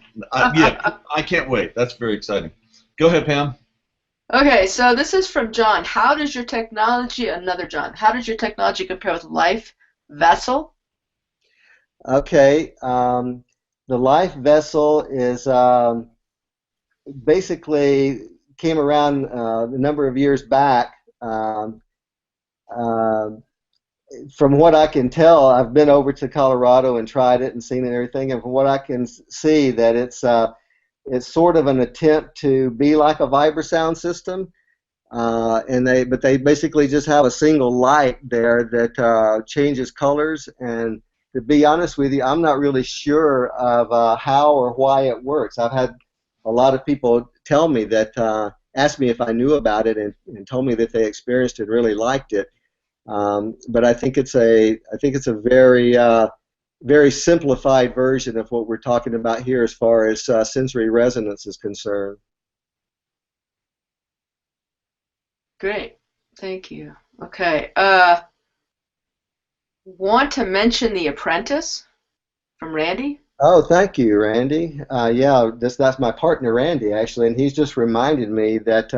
Yeah, I can't wait. That's very exciting. Go ahead, Pam. Okay, so this is from John. How does your technology, another John, how does your technology compare with Life Vessel? Okay, the Life Vessel is basically came around a number of years back. From what I can tell, I've been over to Colorado and tried it and seen it and everything, and from what I can see, that it's sort of an attempt to be like a VibraSound system, but they basically just have a single light there that changes colors. And to be honest with you, I'm not really sure of how or why it works. I've had a lot of people tell me that asked me if I knew about it and told me that they experienced it and really liked it. But I think it's a very simplified version of what we're talking about here as far as sensory resonance is concerned. Great, thank you. Okay, want to mention The Apprentice from Randy? Oh, thank you, Randy. Yeah, that's my partner, Randy, actually, and he's just reminded me that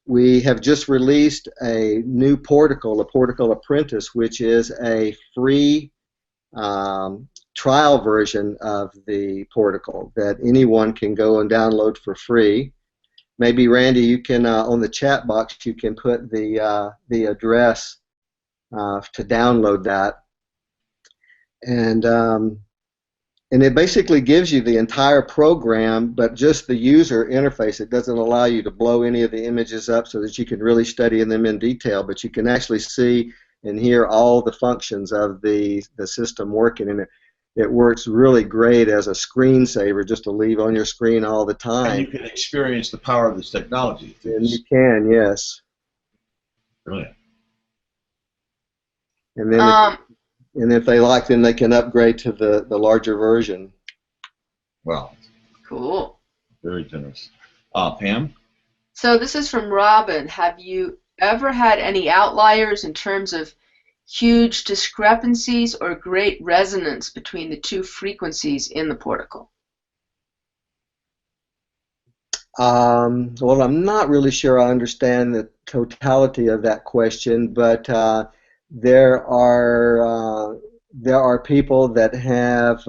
we have just released a new portico, a Portico Apprentice, which is a free trial version of the portico that anyone can go and download for free. Maybe Randy, you can on the chat box you can put the address to download that. And And it basically gives you the entire program, but just the user interface. It doesn't allow you to blow any of the images up so that you can really study them in detail, but you can actually see and hear all the functions of the system working. And it works really great as a screensaver, just to leave on your screen all the time. And you can experience the power of this technology. And you can, yes. Brilliant. And then and if they like, then they can upgrade to the larger version. Wow. Cool. Very generous. Pam? So this is from Robin. Have you ever had any outliers in terms of huge discrepancies or great resonance between the two frequencies in the portico? Well, I'm not really sure I understand the totality of that question, but there are people that have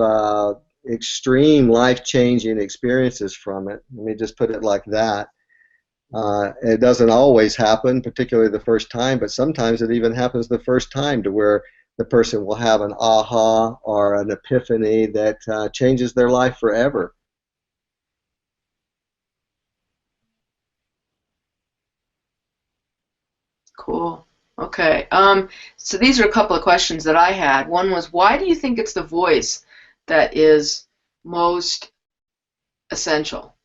extreme life-changing experiences from it. Let me just put it like that. It doesn't always happen, particularly the first time, but sometimes it even happens the first time, to where the person will have an aha or an epiphany that changes their life forever. Cool. Okay. So these are a couple of questions that I had. One was, why do you think it's the voice that is most essential?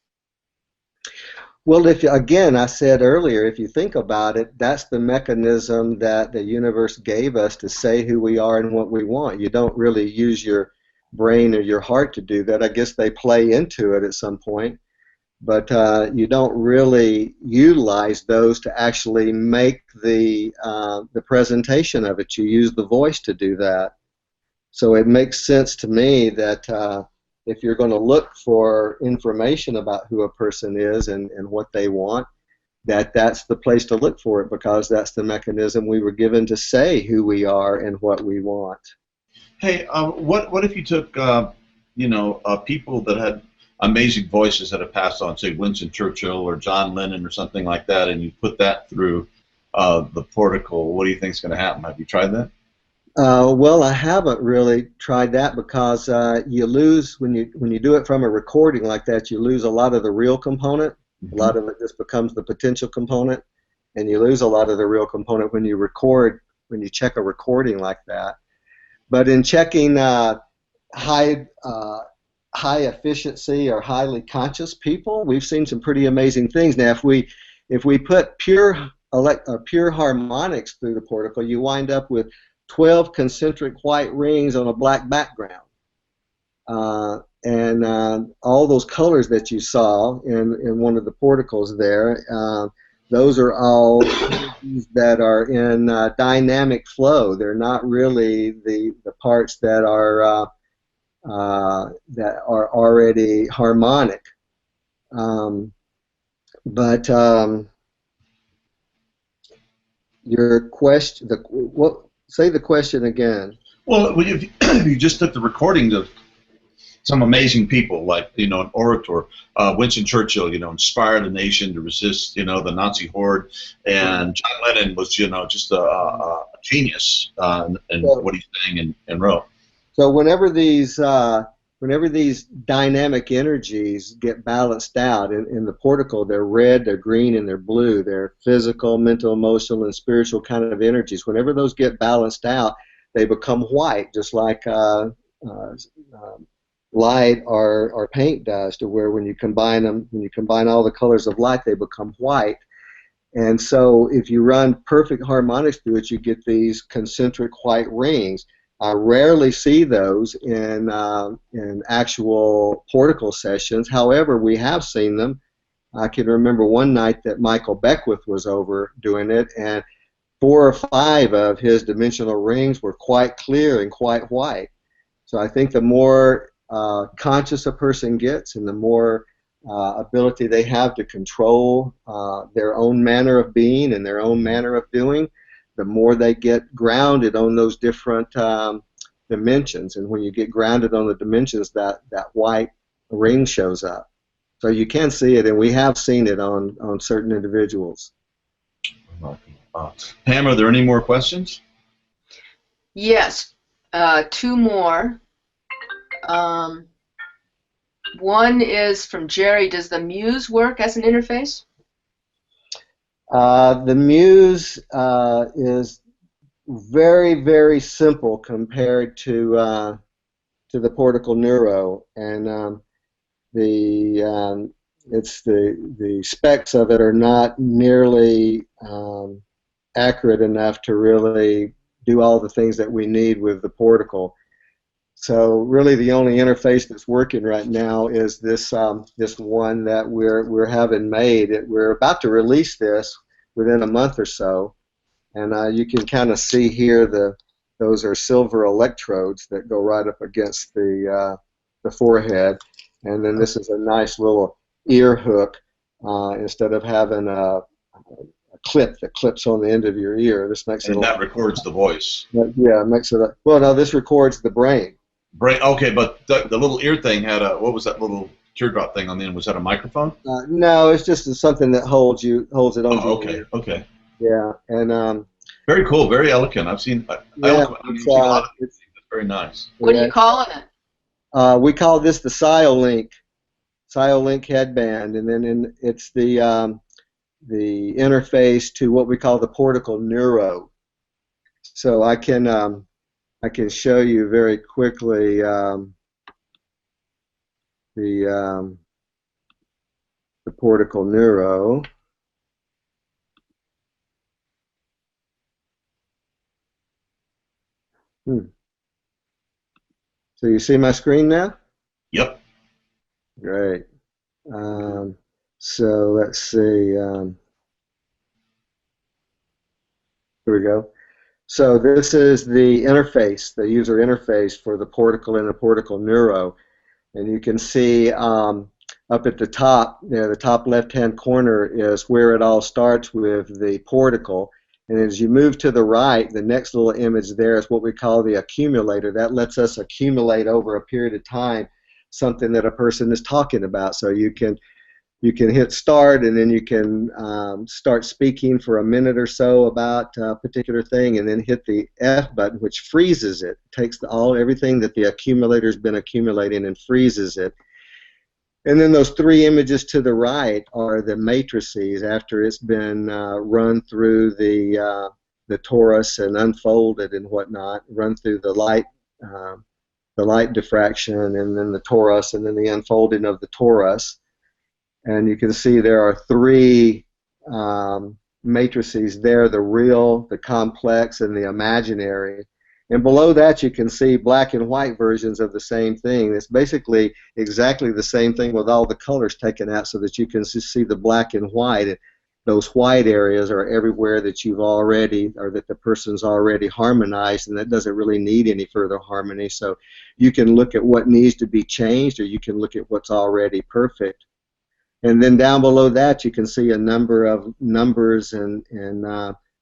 Well, again, I said earlier, if you think about it, that's the mechanism that the universe gave us to say who we are and what we want. You don't really use your brain or your heart to do that. I guess they play into it at some point, but you don't really utilize those to actually make the presentation of it. You use the voice to do that. So it makes sense to me that if you're going to look for information about who a person is and what they want, that's the place to look for it, because that's the mechanism we were given to say who we are and what we want. Hey, what if you took, people that had amazing voices that have passed on, say Winston Churchill or John Lennon or something like that, and you put that through the portico? What do you think is going to happen? Have you tried that? Well, I haven't really tried that, because you lose, when you do it from a recording like that, you lose a lot of the real component. Mm-hmm. A lot of it just becomes the potential component, and you lose a lot of the real component when you record, when you check a recording like that. But in checking high efficiency or highly conscious people, we've seen some pretty amazing things. Now, if we put pure harmonics through the portico, you wind up with 12 concentric white rings on a black background. And all those colors that you saw in one of the porticos there, those are all energies that are in dynamic flow. They're not really the parts that are already harmonic. But your question, say the question again. Well, if you just took the recordings of some amazing people, like, an orator, Winston Churchill, inspired a nation to resist, the Nazi horde, and John Lennon was, just a genius in what he's saying and wrote. So whenever these dynamic energies get balanced out in the portico, they're red, they're green, and they're blue. They're physical, mental, emotional, and spiritual kind of energies. Whenever those get balanced out, they become white, just like light or paint does, to where when you combine all the colors of light, they become white. And so if you run perfect harmonics through it, you get these concentric white rings. I rarely see those in actual portico sessions. However, we have seen them. I can remember one night that Michael Beckwith was over doing it, and 4 or 5 of his dimensional rings were quite clear and quite white. So I think the more conscious a person gets, and the more ability they have to control their own manner of being and their own manner of doing, the more they get grounded on those different dimensions. And when you get grounded on the dimensions, that white ring shows up. So you can see it, and we have seen it on certain individuals. Pam, are there any more questions? Yes, 2 more. One is from Jerry. Does the Muse work as an interface? The Muse is very, very simple compared to the Portical Neuro, and it's the specs of it are not nearly accurate enough to really do all the things that we need with the Portical. So really, the only interface that's working right now is this this one that we're having made. We're about to release this within a month or so, and you can kind of see here those are silver electrodes that go right up against the forehead, and then this is a nice little ear hook instead of having a clip that clips on the end of your ear. This makes and that records the voice. Yeah, it makes it. Well, no, this records the brain. Brain. Okay, but the little ear thing had a, what was that little teardrop thing on the end? Was that a microphone? No, it's just something that holds it on. Oh, okay, okay. Yeah, and very cool, very elegant. I've seen a lot of things. It's very nice. What are you calling it? We call this the Psychedelic headband, and then it's the interface to what we call the Portical Neuro. So I can show you very quickly the Portical Neuro. So you see my screen now? Yep. Great. So let's see. Here we go. So this is the interface, the user interface for the Portical and the Portical Neuro. And you can see up at the top, the top left-hand corner is where it all starts with the Portical. And as you move to the right, the next little image there is what we call the accumulator. That lets us accumulate over a period of time something that a person is talking about. So you can hit start, and then you can start speaking for a minute or so about a particular thing, and then hit the F button, which freezes it. Takes everything that the accumulator's been accumulating and freezes it. And then those three images to the right are the matrices after it's been run through the torus and unfolded and whatnot, run through the light diffraction, and then the torus, and then the unfolding of the torus. And you can see there are three matrices there, the real, the complex, and the imaginary. And below that you can see black and white versions of the same thing. It's basically exactly the same thing with all the colors taken out so that you can see the black and white. Those white areas are everywhere that you've already, or that the person's already harmonized, and that doesn't really need any further harmony. So you can look at what needs to be changed, or you can look at what's already perfect. And then down below that you can see a number of numbers and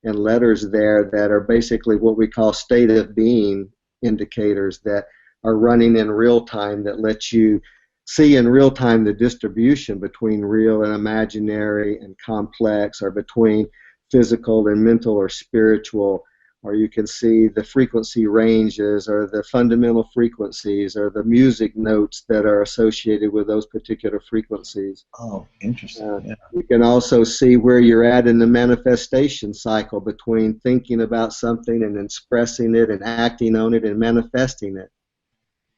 letters there that are basically what we call state of being indicators that are running in real time, that let you see in real time the distribution between real and imaginary and complex, or between physical and mental or spiritual, or you can see the frequency ranges, or the fundamental frequencies, or the music notes that are associated with those particular frequencies. Oh, interesting. Yeah. You can also see where you're at in the manifestation cycle between thinking about something and expressing it and acting on it and manifesting it.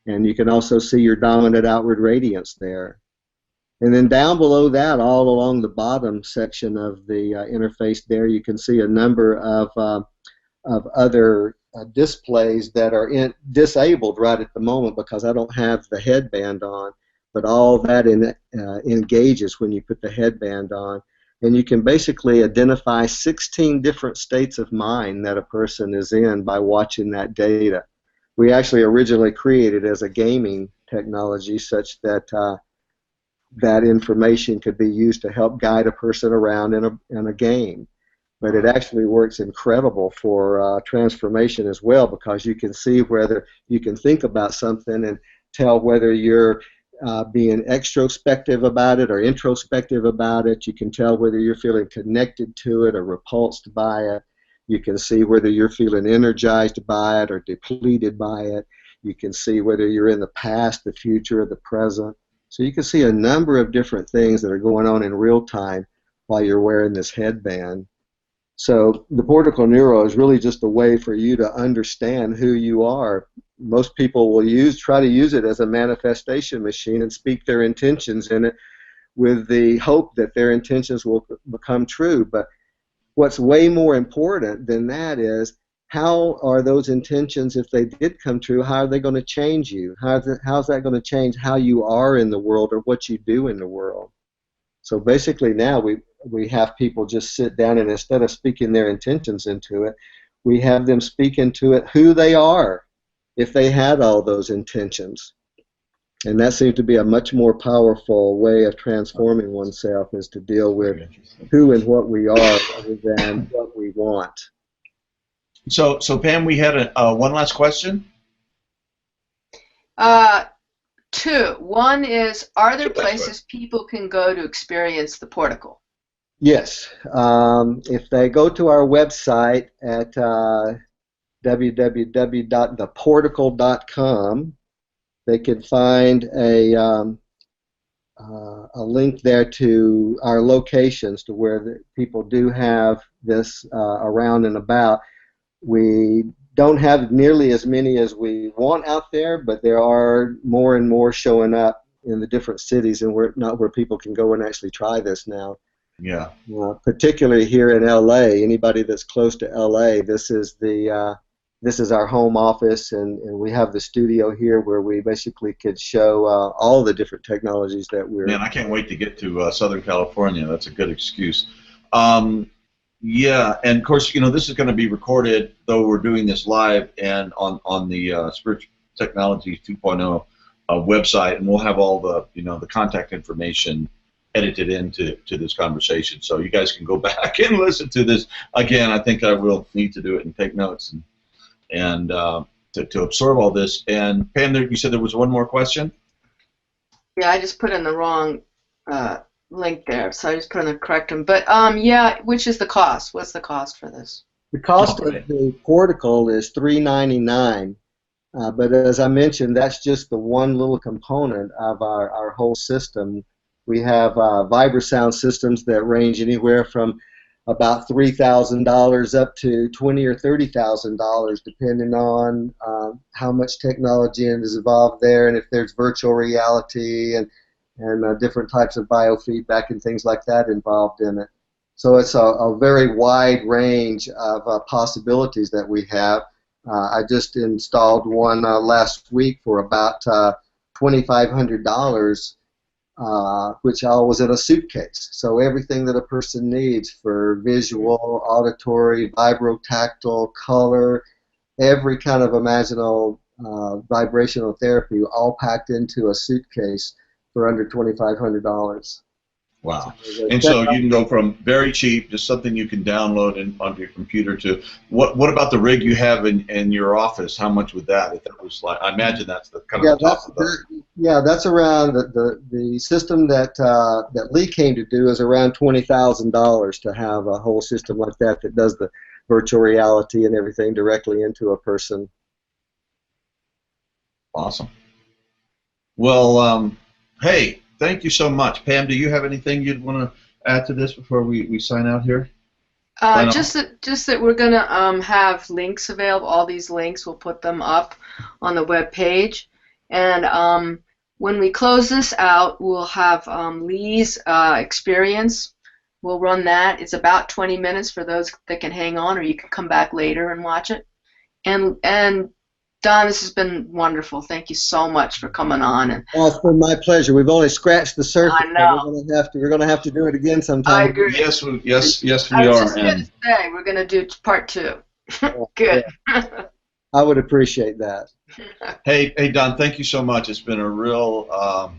And you can also see your dominant outward radiance there. And then down below that, all along the bottom section of the interface there, you can see a number of other displays that are disabled right at the moment because I don't have the headband on, but all that engages when you put the headband on. And you can basically identify 16 different states of mind that a person is in by watching that data. We actually originally created as a gaming technology such that that information could be used to help guide a person around in a game. But it actually works incredible for transformation as well, because you can see whether you can think about something and tell whether you're being extrospective about it or introspective about it. You can tell whether you're feeling connected to it or repulsed by it. You can see whether you're feeling energized by it or depleted by it. You can see whether you're in the past, the future, or the present. So you can see a number of different things that are going on in real time while you're wearing this headband. So the Portical Neuro is really just a way for you to understand who you are. Most people will try to use it as a manifestation machine and speak their intentions in it with the hope that their intentions will become true. But what's way more important than that is, how are those intentions, if they did come true, how are they going to change you? How's that going to change how you are in the world or what you do in the world? So basically now we have people just sit down, and instead of speaking their intentions into it, we have them speak into it who they are if they had all those intentions. And that seems to be a much more powerful way of transforming oneself, is to deal with who and what we are rather than what we want. So Pam, we had one last question. Two. One is, are there places people can go to experience the Portical? Yes. If they go to our website at www.theportical.com, they can find a link there to our locations, to where the people do have this around and about. We don't have nearly as many as we want out there, but there are more and more showing up in the different cities, and where people can go and actually try this now. Yeah. Particularly here in LA, anybody that's close to LA, this is our home office, and we have the studio here where we basically could show all the different technologies that we're... Man, I can't wait to get to Southern California. That's a good excuse. Yeah, and of course, this is going to be recorded, though we're doing this live and on the Spiritual Technologies 2.0 website, and we'll have all the the contact information edited into this conversation, so you guys can go back and listen to this again. I think I will need to do it and take notes and to absorb all this. And Pam, you said there was one more question? Yeah, I just put in the wrong link there, so I just put in the correct one. But yeah, which is the cost? What's the cost for this? The cost of the Portical is $399, but as I mentioned, that's just the one little component of our whole system. We have VibraSound systems that range anywhere from about $3,000 up to $20,000 or $30,000, depending on how much technology is involved there, and if there's virtual reality and different types of biofeedback and things like that involved in it. So it's a very wide range of possibilities that we have. I just installed one last week for about $2,500, which all was in a suitcase. So everything that a person needs for visual, auditory, vibrotactile, color, every kind of imaginable vibrational therapy, all packed into a suitcase for under $2,500. Wow. And so you can go from very cheap, just something you can download onto your computer, to what about the rig you have in your office? How much would that, if that was like, I imagine that's the kind of the top of the... Yeah, that's around, the system that Lee came to do is around $20,000 to have a whole system like that does the virtual reality and everything directly into a person. Awesome. Well, hey, thank you so much. Pam, do you have anything you'd want to add to this before we sign out here? Just that we're going to have links available. All these links, we'll put them up on the web page. And when we close this out, we'll have Lee's experience. We'll run that. It's about 20 minutes for those that can hang on, or you can come back later and watch it. And Don, this has been wonderful. Thank you so much for coming on. And it's been my pleasure. We've only scratched the surface. I know. We're going to have to do it again sometime. I agree. Yes, we are. I was just going to say, we're going to do part 2. Good. Yeah. I would appreciate that. Hey, Don, thank you so much. It's been a real,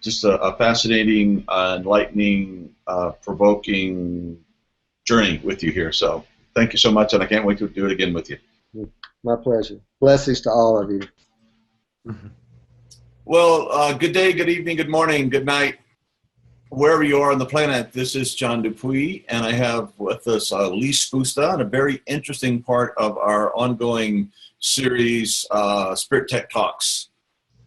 just a fascinating, enlightening, provoking journey with you here. So thank you so much, and I can't wait to do it again with you. My pleasure. Blessings to all of you. Well, good day, good evening, good morning, good night, wherever you are on the planet. This is John Dupuy, and I have with us Lee Spusta, and a very interesting part of our ongoing series, Spirit Tech Talks,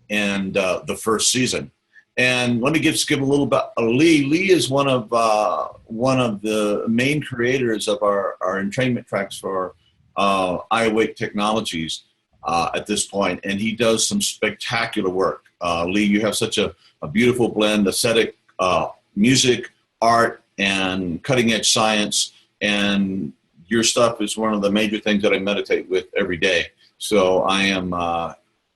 and the first season. And let me give a little bit. Lee. Lee is one of the main creators of our entrainment tracks for iAwake Technologies at this point, and he does some spectacular work. Lee, you have such a beautiful blend: aesthetic, music, art, and cutting-edge science. And your stuff is one of the major things that I meditate with every day. So I am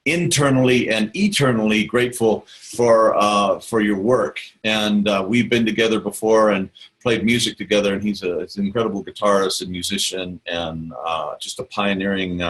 internally and eternally grateful for your work. And we've been together before and played music together. And he's an incredible guitarist and musician, and just a pioneering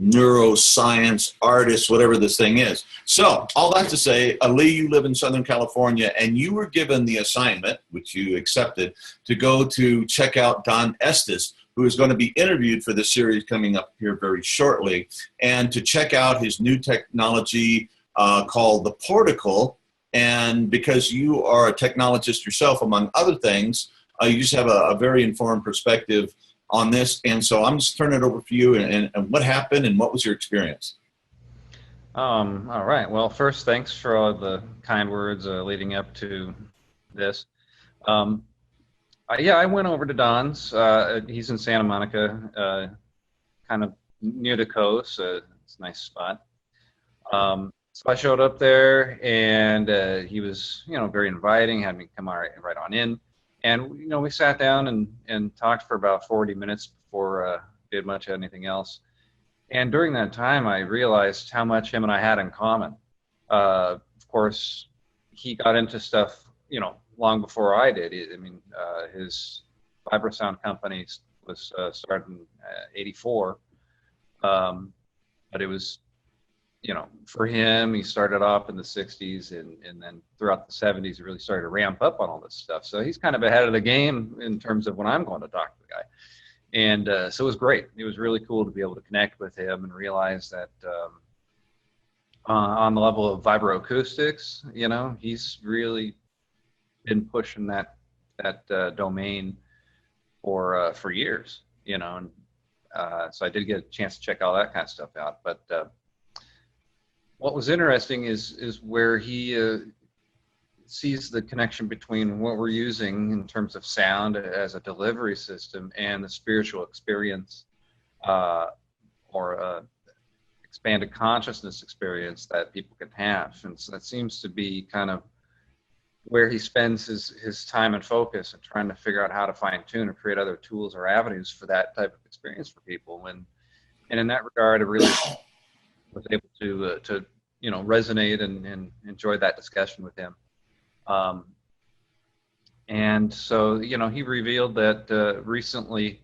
neuroscience artist, whatever this thing is. So all that to say, Lee, you live in Southern California, and you were given the assignment, which you accepted, to go to check out Don Estes, who is going to be interviewed for this series coming up here very shortly, and to check out his new technology called the Portical. And because you are a technologist yourself, among other things, you just have a very informed perspective on this. And so I'm just turning it over for you, and what happened and what was your experience? All right. Well, first, thanks for all the kind words leading up to this. Yeah, I went over to Don's. He's in Santa Monica, kind of near the coast. It's a nice spot. So I showed up there, and he was, very inviting, had me come right on in. And, we sat down and talked for about 40 minutes before did much of anything else. And during that time, I realized how much him and I had in common. Of course, he got into stuff, long before I did. His VibraSound company was started in '84. But it was, for him, he started off in the 60s, and then throughout the 70s, he really started to ramp up on all this stuff. So he's kind of ahead of the game in terms of when I'm going to talk to the guy. And so it was great. It was really cool to be able to connect with him and realize that on the level of vibroacoustics, he's really been pushing that domain for years, and so I did get a chance to check all that kind of stuff out. But what was interesting is where he sees the connection between what we're using in terms of sound as a delivery system and the spiritual experience or expanded consciousness experience that people can have. And so that seems to be kind of where he spends his time and focus and trying to figure out how to fine tune or create other tools or avenues for that type of experience for people. And in that regard, I really was able to resonate and enjoy that discussion with him. And so, he revealed that recently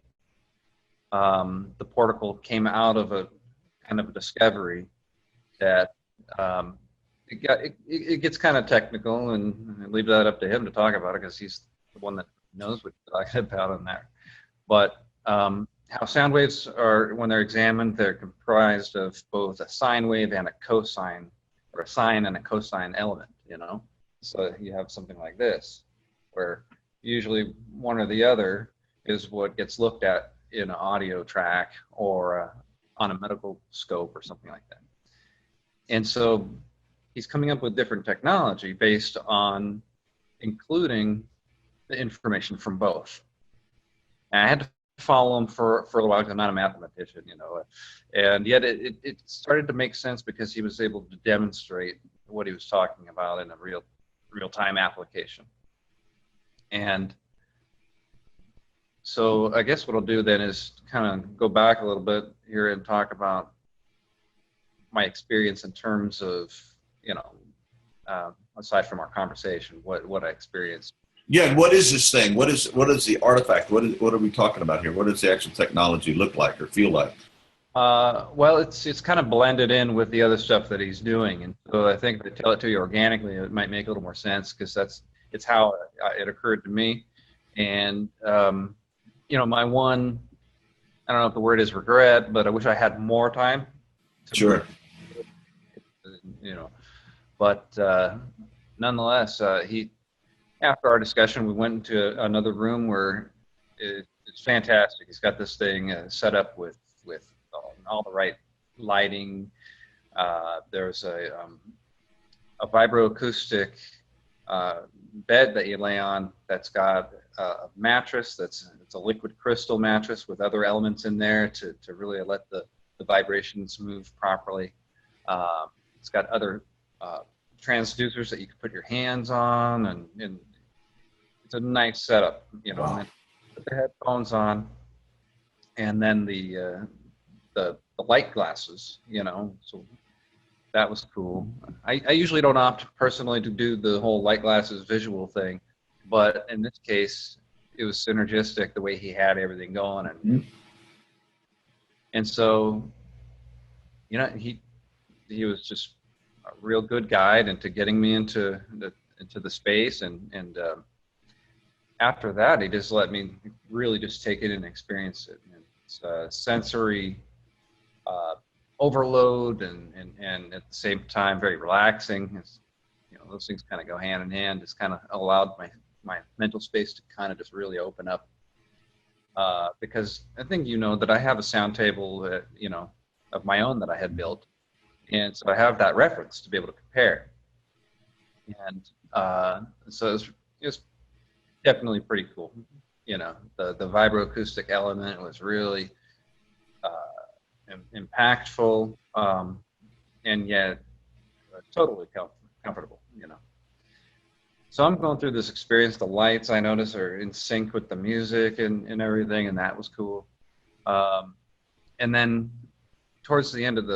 the Portical came out of a kind of a discovery that it gets kind of technical, and I leave that up to him to talk about it because he's the one that knows what he's talking about on there. But how sound waves are, when they're examined, they're comprised of both a sine wave and a cosine, or a sine and a cosine element, So you have something like this, where usually one or the other is what gets looked at in an audio track or on a medical scope or something like that. And so he's coming up with different technology based on including the information from both. And I had to follow him for a little while because I'm not a mathematician, and yet it started to make sense because he was able to demonstrate what he was talking about in a real-time application. And so I guess what I'll do then is kind of go back a little bit here and talk about my experience in terms of, aside from our conversation, what I experienced. Yeah, what is this thing? What is the artifact? What are we talking about here? What does the actual technology look like or feel like? Well, it's kind of blended in with the other stuff that he's doing, and so I think if I tell it to you organically, it might make a little more sense because it's how it occurred to me. And my one, I don't know if the word is regret, but I wish I had more time. Sure. But nonetheless, after our discussion, we went into another room where it's fantastic. He's got this thing set up with all the right lighting. There's a vibroacoustic bed that you lay on that's got a mattress it's a liquid crystal mattress with other elements in there to really let the vibrations move properly. It's got other transducers that you can put your hands on, and it's a nice setup, you know. Wow. And then put the headphones on, and then the light glasses, you know, so that was cool. I usually don't opt personally to do the whole light glasses visual thing, but in this case, it was synergistic the way he had everything going, and so, you know, he was just a real good guide into getting me into the space, and after that, he just let me really just take it and experience it. And it's sensory overload, and at the same time very relaxing. It's, you know, those things kind of go hand in hand. It's kind of allowed my mental space to kind of just really open up, because I think, you know, that I have a sound table, you know, of my own that I had built, and so I have that reference to be able to compare. And so it was definitely pretty cool. You know, the vibroacoustic element was really impactful, and yet totally comfortable, you know. So I'm going through this experience. The lights, I notice, are in sync with the music and everything, and that was cool. And then towards the end of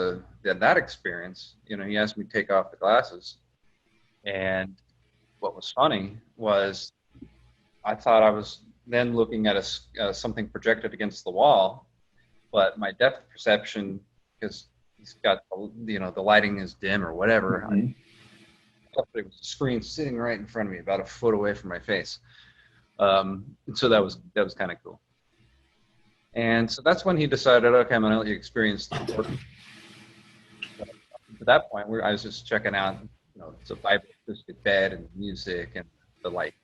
that experience, you know, he asked me to take off the glasses. And what was funny was I thought I was then looking at something projected against the wall, but my depth perception, because he's got, you know, the lighting is dim or whatever, I thought it was a screen sitting right in front of me, about a foot away from my face. And so that was kind of cool. And so that's when he decided, okay, I'm going to let you experience the work. At that point, I was just checking out, you know, it's a vibroacoustic bed and music and the light.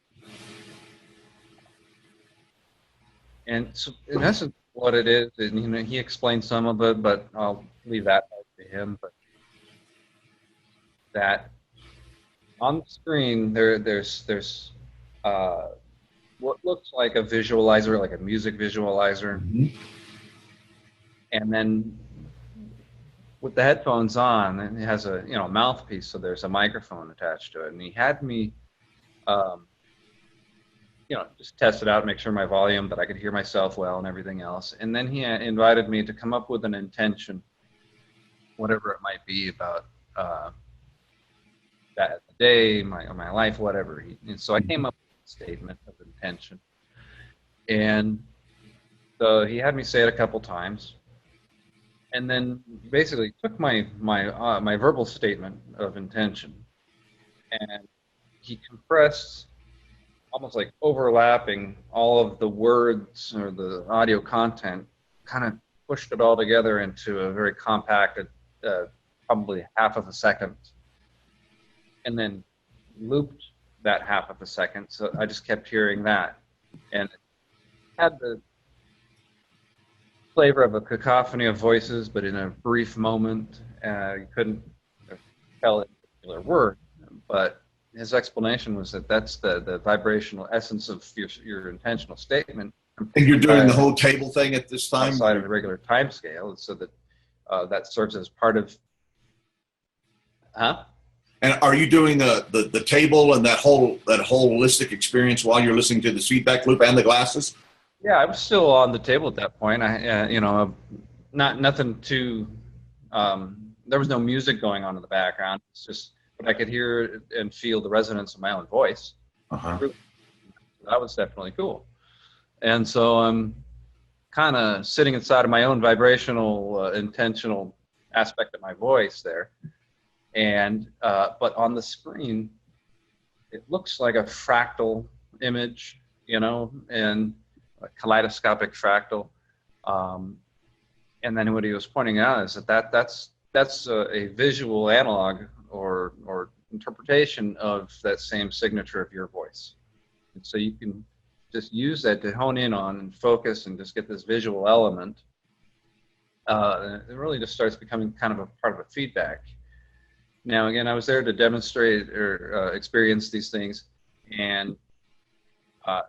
And so in essence, what it is, and, you know, he explained some of it, but I'll leave that to him. But that on the screen, there's what looks like a visualizer, like a music visualizer, and then with the headphones on, it has a, you know, mouthpiece, so there's a microphone attached to it, and he had me, you know, just test it out, make sure my volume, that I could hear myself well and everything else. And then he invited me to come up with an intention, whatever it might be, about that day, my life, whatever. And so I came up with a statement of intention. And so he had me say it a couple times. And then basically took my verbal statement of intention, and he compressed, almost like overlapping all of the words or the audio content, kind of pushed it all together into a very compacted, probably half of a second, and then looped that half of a second. So I just kept hearing that, and it had the flavor of a cacophony of voices, but in a brief moment. You couldn't tell a particular word, but his explanation was that that's the vibrational essence of your intentional statement. And you're doing the whole table thing at this time? Outside of the regular time scale, so that that serves as part of... Huh? And are you doing the table and that whole holistic experience while you're listening to the feedback loop and the glasses? Yeah, I was still on the table at that point. I, you know, nothing too... there was no music going on in the background. It's just... but I could hear and feel the resonance of my own voice. That was definitely cool. And so I'm kind of sitting inside of my own vibrational, intentional aspect of my voice there. And, but on the screen, it looks like a fractal image, you know, and a kaleidoscopic fractal. And then what he was pointing out is that's a visual analog or interpretation of that same signature of your voice. And so you can just use that to hone in on and focus and just get this visual element it really just starts becoming kind of a part of a feedback. Now, again, I was there to demonstrate or experience these things, and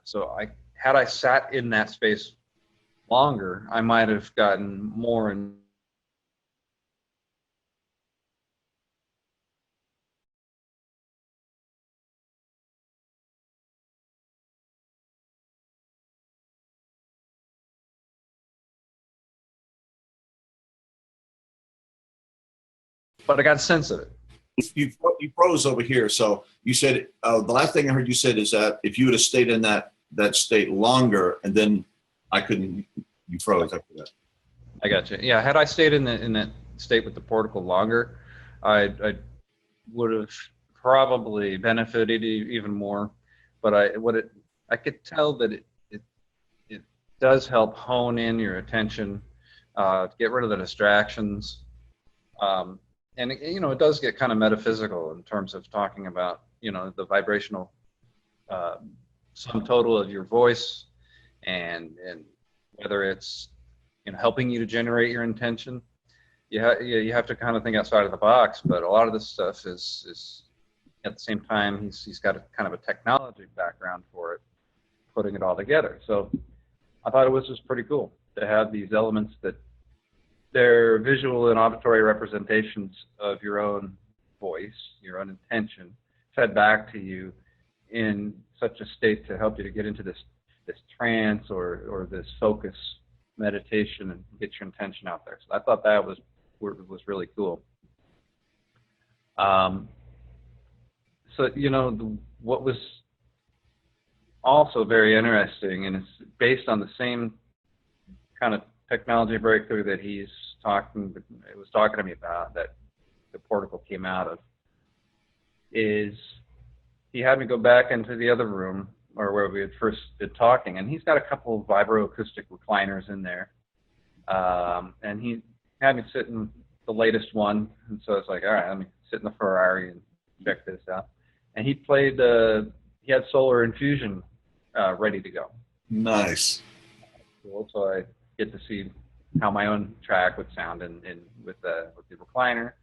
so had I sat in that space longer, I might have gotten more and but I got a sense of it. You froze over here. So you said the last thing I heard you said is that if you would have stayed in that state longer, and then I couldn't. You froze after that. I got you. Yeah, had I stayed in that state with the portico longer, I would have probably benefited even more. But I could tell that it does help hone in your attention, get rid of the distractions. And it does get kind of metaphysical in terms of talking about, the vibrational sum total of your voice, and whether it's, helping you to generate your intention. You have to kind of think outside of the box, but a lot of this stuff is at the same time, he's got a kind of a technology background for it, putting it all together. So I thought it was just pretty cool to have these elements that they're visual and auditory representations of your own voice, your own intention, fed back to you in such a state to help you to get into this trance or this focus meditation and get your intention out there. So I thought that was really cool. So what was also very interesting, and it's based on the same kind of technology breakthrough that it was talking to me about, that the portico came out of, is he had me go back into the other room, or where we had first been talking, and he's got a couple of vibroacoustic recliners in there, and he had me sit in the latest one, and so I was like, all right, let me sit in the Ferrari and check this out. And he played, he had solar infusion ready to go. Nice. Cool. So I get to see how my own track would sound with the recliner.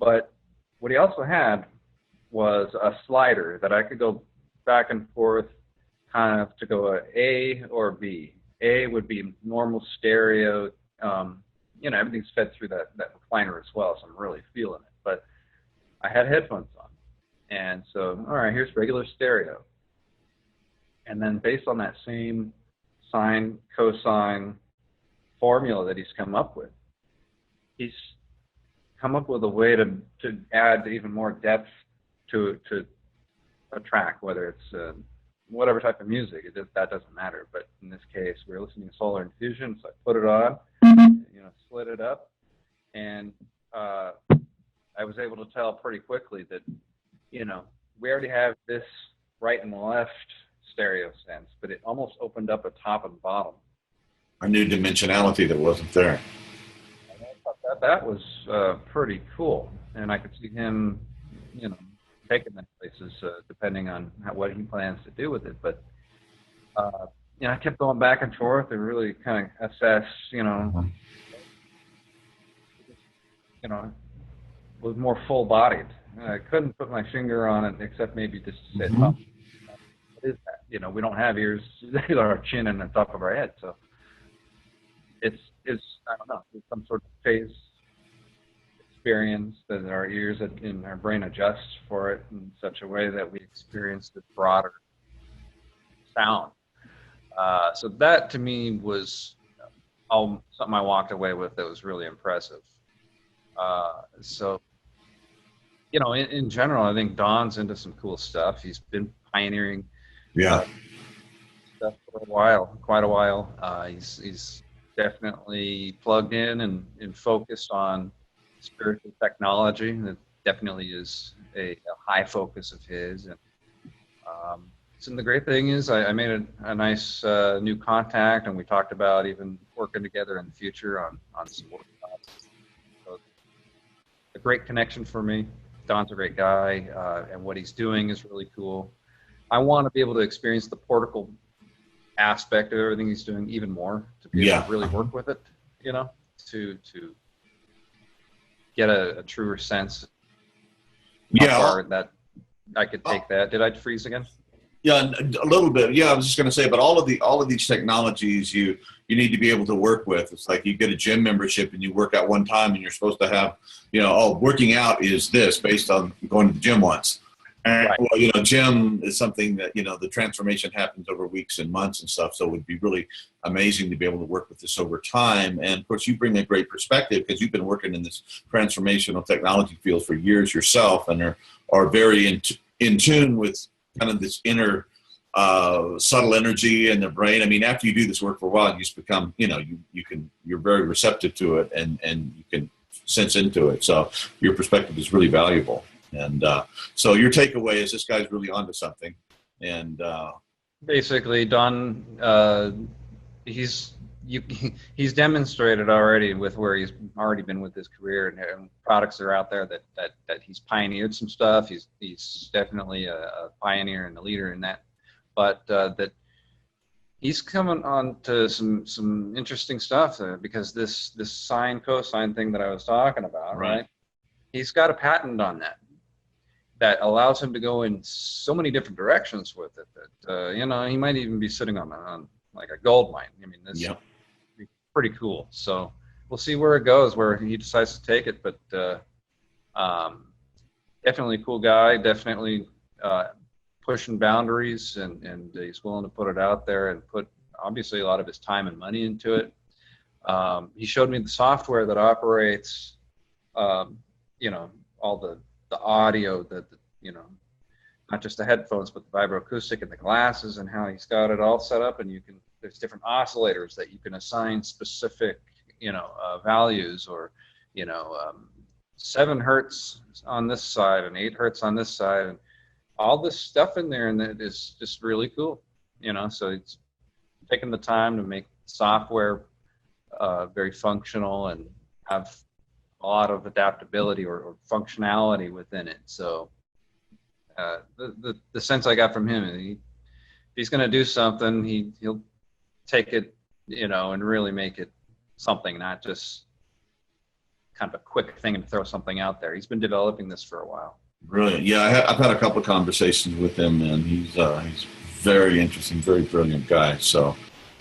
But what he also had was a slider that I could go back and forth, kind of to go A or B. A would be normal stereo. Everything's fed through that recliner as well, so I'm really feeling it. But I had headphones on, and so all right, here's regular stereo. And then based on that same sine cosine formula that he's come up with, he's come up with a way to add even more depth to a track, whether it's whatever type of music. That doesn't matter. But in this case, we were listening to Solar Infusion, so I put it on, slid it up, and I was able to tell pretty quickly that, we already have this right and left stereo sense, but it almost opened up a top and bottom. A new dimensionality that wasn't there. And I thought that was pretty cool, and I could see him, taking that places depending on what he plans to do with it. But I kept going back and forth and really kind of assess, was more full-bodied. I couldn't put my finger on it except maybe just to say, what is that? We don't have ears, our chin and the top of our head, so it's I don't know, it's some sort of phase experience that our ears and our brain adjusts for it in such a way that we experience the broader sound. So that to me was something I walked away with that was really impressive. So, in general, I think Don's into some cool stuff. He's been pioneering stuff for quite a while. He's definitely plugged in and focused on spiritual technology. That definitely is a high focus of his. And so the great thing is I made a nice new contact, and we talked about even working together in the future on some workshops. So a great connection for me. Don's a great guy, and what he's doing is really cool. I want to be able to experience the portico aspect of everything he's doing even more, to be able to really work with it, to get a truer sense how Yeah. far that I could take that. Did I freeze again? Yeah, a little bit. Yeah, I was just going to say, but all of these technologies you need to be able to work with. It's like you get a gym membership and you work out one time, and you're supposed to have, working out is this based on going to the gym once. Right. Well, gym is something that, the transformation happens over weeks and months and stuff. So it would be really amazing to be able to work with this over time. And of course, you bring a great perspective because you've been working in this transformational technology field for years yourself, and are very in tune with kind of this inner subtle energy in the brain. I mean, after you do this work for a while, you just become, you're very receptive to it, and you can sense into it. So your perspective is really valuable. And so your takeaway is this guy's really onto something. And basically, Don, he's demonstrated already with where he's already been with his career, and products are out there that he's pioneered some stuff. He's definitely a pioneer and a leader in that. But that he's coming on to some interesting stuff because this sine cosine thing that I was talking about, right? He's got a patent on that allows him to go in so many different directions with it that he might even be sitting on like a gold mine. I mean, this would be pretty cool. So we'll see where it goes, where he decides to take it. But definitely a cool guy. Definitely pushing boundaries, and he's willing to put it out there and put obviously a lot of his time and money into it. He showed me the software that operates, all the audio, not just the headphones, but the vibroacoustic and the glasses, and how he's got it all set up. And there's different oscillators that you can assign specific, values, or, 7 hertz on this side and 8 hertz on this side, and all this stuff in there, and it is just really cool, so it's taking the time to make software very functional and have a lot of adaptability or functionality within it. So the sense I got from him, if he's going to do something, he'll take it, and really make it something, not just kind of a quick thing and throw something out there. He's been developing this for a while. Brilliant. Yeah, I've had a couple of conversations with him, and he's very interesting, very brilliant guy. So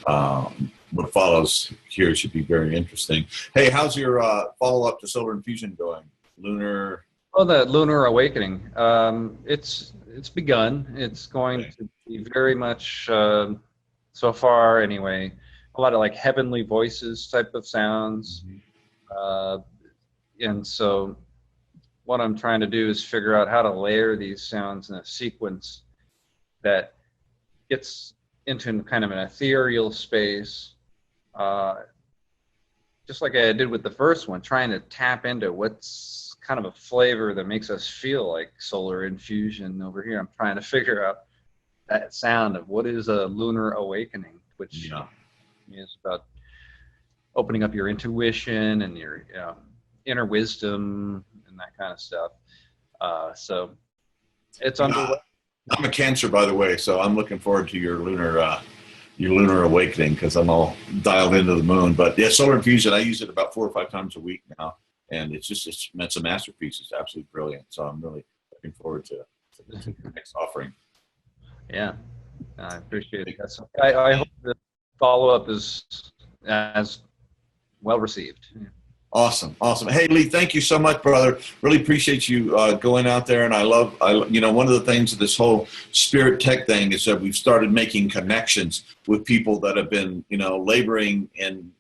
what follows here should be very interesting. Hey, how's your follow-up to solar infusion going? Lunar? Oh, the lunar awakening. It's begun. It's going to be very much, so far anyway, a lot of like heavenly voices type of sounds. And so what I'm trying to do is figure out how to layer these sounds in a sequence that gets into kind of an ethereal space, just like I did with the first one, trying to tap into what's kind of a flavor that makes us feel like solar infusion over here. I'm trying to figure out that sound of what is a lunar awakening, which is about opening up your intuition and your inner wisdom and that kind of stuff. So it's underway. I'm a Cancer, by the way, so I'm looking forward to your lunar awakening, because I'm all dialed into the moon. But yeah, solar infusion, I use it about 4 or 5 times a week now, and it's a masterpiece. It's absolutely brilliant. So I'm really looking forward to the next offering. Yeah, I appreciate it. I hope the follow-up is as well received. Awesome. Hey, Lee, thank you so much, brother. Really appreciate you going out there. And I love, one of the things of this whole spirit tech thing is that we've started making connections with people that have been, laboring in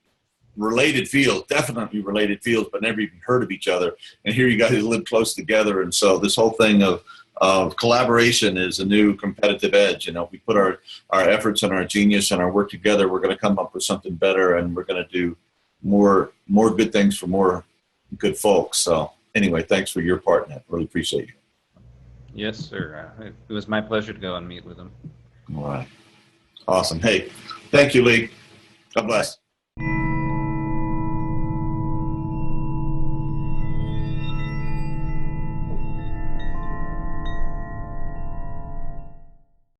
related fields, definitely related fields, but never even heard of each other. And here you guys live close together. And so this whole thing of collaboration is a new competitive edge. If we put our efforts and our genius and our work together, we're going to come up with something better, and we're going to do more good things for more good folks. So anyway, thanks for your part in it. Really appreciate you. Yes, sir. It was my pleasure to go and meet with him. All right. Awesome. Hey, thank you, Lee. God bless.